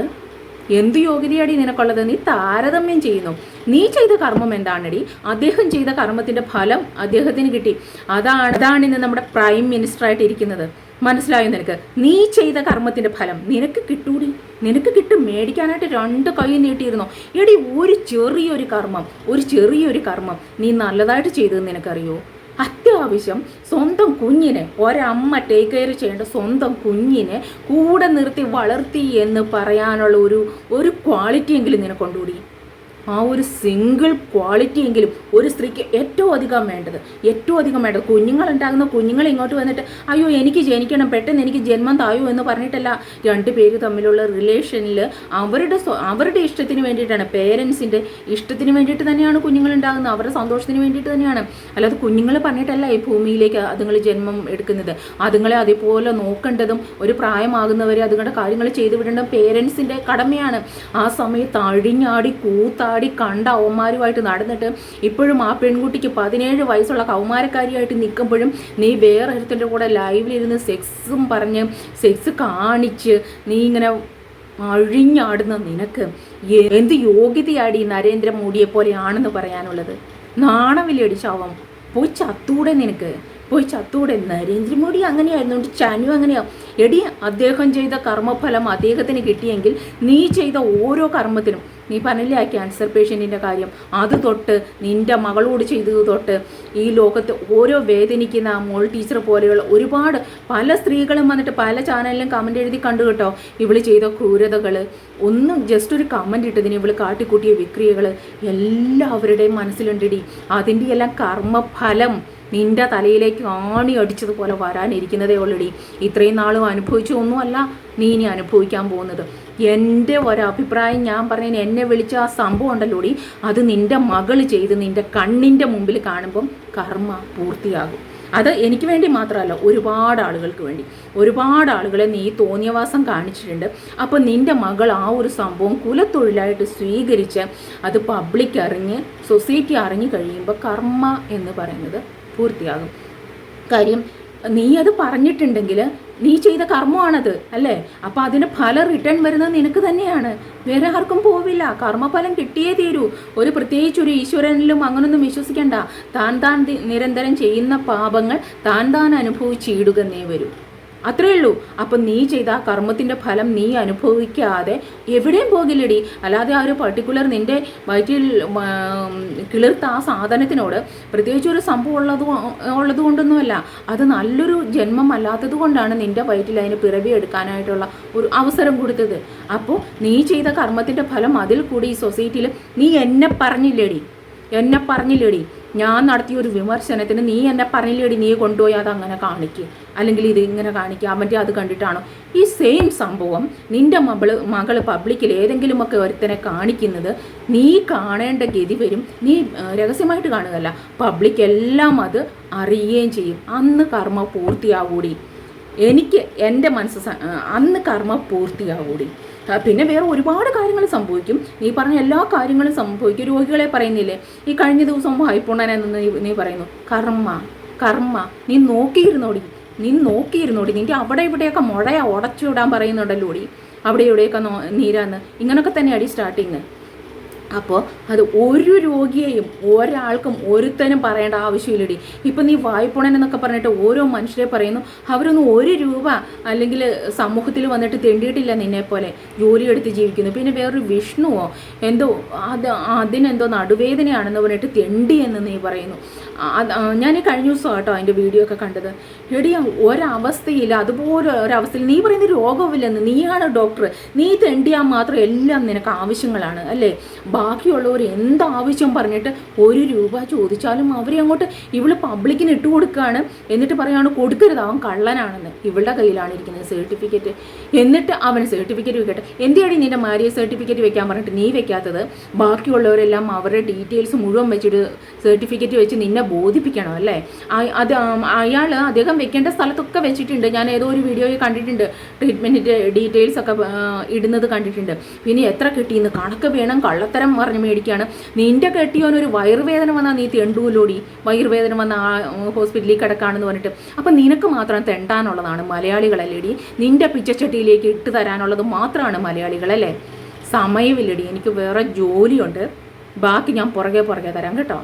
എന്ത് യോഗ്യതയാടി നിനക്കുള്ളത്? നീ താരതമ്യം ചെയ്യുന്നു. നീ ചെയ്ത കർമ്മം എന്താണടി? അദ്ദേഹം ചെയ്ത കർമ്മത്തിൻ്റെ ഫലം അദ്ദേഹത്തിന് കിട്ടി. അതാണ് ഇന്ന് നമ്മുടെ പ്രൈം മിനിസ്റ്ററായിട്ട് ഇരിക്കുന്നത്. മനസ്സിലായോ നിനക്ക്? നീ ചെയ്ത കർമ്മത്തിൻ്റെ ഫലം നിനക്ക് കിട്ടൂടി, നിനക്ക് കിട്ടും. മേടിക്കാനായിട്ട് 2 കൈ നീട്ടിയിരുന്നോ? എടി ഒരു ചെറിയൊരു കർമ്മം നീ നല്ലതായിട്ട് ചെയ്തതെന്ന് നിനക്കറിയോ? അത്യാവശ്യം സ്വന്തം കുഞ്ഞിനെ, ഒരമ്മ ടേക്ക് കെയർ ചെയ്യേണ്ട സ്വന്തം കുഞ്ഞിനെ കൂടെ നിർത്തി വളർത്തി എന്ന് പറയാനുള്ള ഒരു ക്വാളിറ്റിയെങ്കിലും നിനക്കൊണ്ടുകൂടി. ആ ഒരു സിംഗിൾ ക്വാളിറ്റി എങ്കിലും ഒരു സ്ത്രീക്ക് ഏറ്റവും അധികം വേണ്ടത്. കുഞ്ഞുങ്ങളുണ്ടാകുന്ന കുഞ്ഞുങ്ങൾ ഇങ്ങോട്ട് വന്നിട്ട് അയ്യോ എനിക്ക് ജനിക്കണം, പെട്ടെന്ന് എനിക്ക് ജന്മം തായോ എന്ന് പറഞ്ഞിട്ടല്ല. 2 പേര് തമ്മിലുള്ള റിലേഷനിൽ അവരുടെ ഇഷ്ടത്തിന് വേണ്ടിയിട്ടാണ്, പേരൻസിൻ്റെ ഇഷ്ടത്തിന് വേണ്ടിയിട്ട് തന്നെയാണ് കുഞ്ഞുങ്ങളുണ്ടാകുന്നത്, അവരുടെ സന്തോഷത്തിന് വേണ്ടിയിട്ട് തന്നെയാണ്. അല്ലാതെ കുഞ്ഞുങ്ങൾ പറഞ്ഞിട്ടല്ല ഈ ഭൂമിയിലേക്ക് അതുങ്ങൾ ജന്മം എടുക്കുന്നത്. അതുങ്ങളെ അതേപോലെ നോക്കേണ്ടതും ഒരു പ്രായമാകുന്നവരെ അതുങ്ങളുടെ കാര്യങ്ങൾ ചെയ്തു വിടേണ്ടതും പേരൻസിൻ്റെ കടമയാണ്. ആ സമയത്ത് അഴിഞ്ഞാടി കൂത്താടി കണ്ട അവന്മാരുമായിട്ട് നടന്നിട്ട് ഇപ്പോഴും ആ പെൺകുട്ടിക്ക് 17 വയസ്സുള്ള കൗമാരക്കാരിയായിട്ട് നിൽക്കുമ്പോഴും നീ വേറെ ഒരുത്തിൻ്റെ കൂടെ ലൈവിലിരുന്ന് സെക്സും പറഞ്ഞ് സെക്സ് കാണിച്ച് നീ ഇങ്ങനെ അഴിഞ്ഞാടുന്ന നിനക്ക് എന്ത് യോഗ്യതയാടി നരേന്ദ്രമോദിയെ പോലെയാണെന്ന് പറയാനുള്ളത്? നാണമില്ലടി ശവം. പോയി ചത്തൂടെ. നരേന്ദ്രമോദി അങ്ങനെയായിരുന്നു, ചാനു അങ്ങനെയാ. എടി അദ്ദേഹം ചെയ്ത കർമ്മഫലം അദ്ദേഹത്തിന് കിട്ടിയെങ്കിൽ നീ ചെയ്ത ഓരോ കർമ്മത്തിനും, നീ പറഞ്ഞില്ലേ ആ ക്യാൻസർ പേഷ്യൻറ്റിൻ്റെ കാര്യം, അത് തൊട്ട് നിൻ്റെ മകളോട് ചെയ്തത് തൊട്ട് ഈ ലോകത്ത് ഓരോ വേദനിക്കുന്ന മോൾ ടീച്ചർ പോലെയുള്ള ഒരുപാട് പല സ്ത്രീകളും വന്നിട്ട് പല ചാനലിലും കമൻ്റ് എഴുതി കണ്ടു കേട്ടോ. ഇവൾ ചെയ്ത ക്രൂരതകൾ ഒന്നും ജസ്റ്റ് ഒരു കമൻ്റ് ഇട്ടതിന് ഇവൾ കാട്ടിക്കൂട്ടിയ വിക്രിയകൾ എല്ലാവരുടെയും മനസ്സിലുണ്ടടി. അതിൻ്റെ എല്ലാം കർമ്മഫലം നിൻ്റെ തലയിലേക്ക് ആണി അടിച്ചതുപോലെ വരാനിരിക്കുന്നതേ ഉള്ളടി. ഇത്രയും നാളും അനുഭവിച്ചൊന്നുമല്ല നീ ഇനി അനുഭവിക്കാൻ പോകുന്നത്. എൻ്റെ ഒരഭിപ്രായം ഞാൻ പറഞ്ഞതിന് എന്നെ വിളിച്ച ആ സംഭവം ഉണ്ടല്ലോടി, അത് നിൻ്റെ മകൾ ചെയ്ത് നിൻ്റെ കണ്ണിൻ്റെ മുമ്പിൽ കാണുമ്പം കർമ്മ പൂർത്തിയാകും. അത് എനിക്ക് വേണ്ടി മാത്രമല്ല, ഒരുപാട് ആളുകൾക്ക് വേണ്ടി. ഒരുപാട് ആളുകളെ നീ തോന്നിയവാസം കാണിച്ചിട്ടുണ്ട്. അപ്പോൾ നിൻ്റെ മകൾ ആ ഒരു സംഭവം കുലത്തൊഴിലായിട്ട് സ്വീകരിച്ച് അത് പബ്ലിക് അറിഞ്ഞ് സൊസൈറ്റി അറിഞ്ഞു കഴിയുമ്പോൾ കർമ്മ എന്ന് പറയുന്നത് പൂർത്തിയാകും. കാര്യം നീ അത് പറഞ്ഞിട്ടുണ്ടെങ്കിൽ നീ ചെയ്ത കർമ്മമാണത് അല്ലേ? അപ്പോൾ അതിന് ഫലം റിട്ടേൺ വരുന്നത് നിനക്ക് തന്നെയാണ്, വേറെ ആർക്കും പോവില്ല. കർമ്മഫലം കിട്ടിയേ തീരൂ. ഒരു പ്രത്യേകിച്ച് ഒരു ഈശ്വരനിലും അങ്ങനൊന്നും വിശ്വസിക്കണ്ട. താൻ നിരന്തരം ചെയ്യുന്ന പാപങ്ങൾ താൻ അനുഭവിച്ചിടുകന്നേ വരൂ. അത്രയേ ഉള്ളൂ. അപ്പം നീ ചെയ്ത ആ കർമ്മത്തിൻ്റെ ഫലം നീ അനുഭവിക്കാതെ എവിടെയും പോകില്ലടി. അല്ലാതെ ആ ഒരു പർട്ടിക്കുലർ നിൻ്റെ വയറ്റിൽ കിളിർത്ത ആ സാധനത്തിനോട് പ്രത്യേകിച്ച് ഒരു സംഭവം ഉള്ളത് കൊണ്ടൊന്നുമല്ല, അത് നല്ലൊരു ജന്മം അല്ലാത്തത് കൊണ്ടാണ് നിൻ്റെ വയറ്റിൽ അതിന് പിറവി എടുക്കാനായിട്ടുള്ള ഒരു അവസരം കൊടുത്തത്. അപ്പോൾ നീ ചെയ്ത കർമ്മത്തിൻ്റെ ഫലം അതിൽ കൂടി ഈ സൊസൈറ്റിയിൽ നീ എന്നെ പറഞ്ഞില്ലേടി, ഞാൻ നടത്തിയ ഒരു വിമർശനത്തിന് നീ എന്നെ പറഞ്ഞില്ലേടി, നീ കൊണ്ടുപോയി അതങ്ങനെ കാണിക്കുക, അല്ലെങ്കിൽ ഇത് ഇങ്ങനെ കാണിക്കുക, അവൻ്റെ അത് കണ്ടിട്ടാണോ ഈ സെയിം സംഭവം നിൻ്റെ മകൾ പബ്ലിക്കിൽ ഏതെങ്കിലുമൊക്കെ ഒരുത്തനെ കാണിക്കുന്നത് നീ കാണേണ്ട ഗതി വരും. നീ രഹസ്യമായിട്ട് കാണുകയല്ല, പബ്ലിക് എല്ലാം അത് അറിയുകയും ചെയ്യും. അന്ന് കർമ്മ പൂർത്തിയാവൂടി. എനിക്ക് എൻ്റെ മനസ്സ് അന്ന് കർമ്മ പൂർത്തിയാവൂടി. പിന്നെ വേറെ ഒരുപാട് കാര്യങ്ങൾ സംഭവിക്കും. നീ പറഞ്ഞ എല്ലാ കാര്യങ്ങളും സംഭവിക്കും. രോഗികളെ പറയുന്നില്ലേ, ഈ കഴിഞ്ഞ ദിവസം വായ്പുണ്ണനെന്ന് നീ പറയുന്നു. കർമ്മ നീ നോക്കിയിരുന്നോടി. നിൻ്റെ അവിടെ ഇവിടെയൊക്കെ മുഴയാ ഉടച്ചുവിടാൻ പറയുന്നുണ്ടല്ലോടി, അവിടെ ഇവിടെയൊക്കെ നീരാന്ന്. ഇങ്ങനൊക്കെ തന്നെയാടി സ്റ്റാർട്ടിങ്. അപ്പോൾ അത് ഒരു രോഗിയെയും ഒരാൾക്കും ഒരുത്തനും പറയേണ്ട ആവശ്യമില്ലടി. ഇപ്പം നീ വായ്പുണൻ എന്നൊക്കെ പറഞ്ഞിട്ട് ഓരോ മനുഷ്യരെ പറയുന്നു, അവരൊന്നും 1 രൂപ അല്ലെങ്കിൽ സമൂഹത്തിൽ വന്നിട്ട് തെണ്ടിയിട്ടില്ല നിന്നെപ്പോലെ, ജോലിയെടുത്ത് ജീവിക്കുന്നു. പിന്നെ വേറൊരു വിഷ്ണുവോ എന്തോ അതിനെന്തോ നടുവേദനയാണെന്ന് പറഞ്ഞിട്ട് തെണ്ടി എന്ന് നീ പറയുന്നു. ഞാൻ ഈ കഴിഞ്ഞ ദിവസം കേട്ടോ അതിൻ്റെ വീഡിയോ ഒക്കെ കണ്ടത്. എടി ഒരവസ്ഥയിൽ അതുപോലെ ഒരവസ്ഥയിൽ നീ പറയുന്നത് രോഗമില്ലെന്ന്, നീയാണ് ഡോക്ടർ, നീ തെണ്ടിയാൽ മാത്രം എല്ലാം നിനക്ക് ആവശ്യങ്ങളാണ് അല്ലേ? ബാക്കിയുള്ളവർ എന്താവശ്യം പറഞ്ഞിട്ട് 1 രൂപ ചോദിച്ചാലും അവരെ അങ്ങോട്ട് ഇവള് പബ്ലിക്കിന് ഇട്ട് കൊടുക്കുകയാണ്. എന്നിട്ട് പറയാണ് കൊടുക്കരുത്, അവൻ കള്ളനാണെന്ന്. ഇവളുടെ കയ്യിലാണ് ഇരിക്കുന്നത് സർട്ടിഫിക്കറ്റ്. എന്നിട്ട് അവന് സർട്ടിഫിക്കറ്റ് വെക്കട്ടെ. എന്തിനാടി നിൻ്റെ മാര്യേജ് സർട്ടിഫിക്കറ്റ് വെക്കാൻ പറഞ്ഞിട്ട് നീ വെക്കാത്തത്? ബാക്കിയുള്ളവരെല്ലാം അവരുടെ ഡീറ്റെയിൽസ് മുഴുവൻ വെച്ചിട്ട് സർട്ടിഫിക്കറ്റ് വെച്ച് നിന്നെ ബോധിപ്പിക്കണം അല്ലേ? അത് അദ്ദേഹം വെക്കേണ്ട സ്ഥലത്തൊക്കെ വെച്ചിട്ടുണ്ട്. ഞാൻ ഏതോ ഒരു വീഡിയോയിൽ കണ്ടിട്ടുണ്ട്, ട്രീറ്റ്മെൻറ്റിൻ്റെ ഡീറ്റെയിൽസ് ഒക്കെ ഇടുന്നത് കണ്ടിട്ടുണ്ട്. പിന്നെ എത്ര കിട്ടിയെന്ന് കണക്ക് വേണം. കള്ളത്തരം പറഞ്ഞ് മേടിക്കുകയാണ്. നിൻ്റെ കെട്ടിയോനൊരു വയറുവേദന വന്നാൽ നീ തെണ്ടൂലോടി, വയറുവേദന വന്ന ഹോസ്പിറ്റലിൽ കിടക്കാണെന്ന് പറഞ്ഞിട്ട്. അപ്പം നിനക്ക് മാത്രം തെണ്ടാനുള്ളതാണ് മലയാളികളല്ലേടി, നിൻ്റെ പിച്ചച്ചട്ടിയിലേക്ക് ഇട്ട് തരാനുള്ളത് മാത്രമാണ് മലയാളികളല്ലേ? സമയമില്ലടി, എനിക്ക് വേറെ ജോലിയുണ്ട്. ബാക്കി ഞാൻ പുറകെ തരാം കേട്ടോ.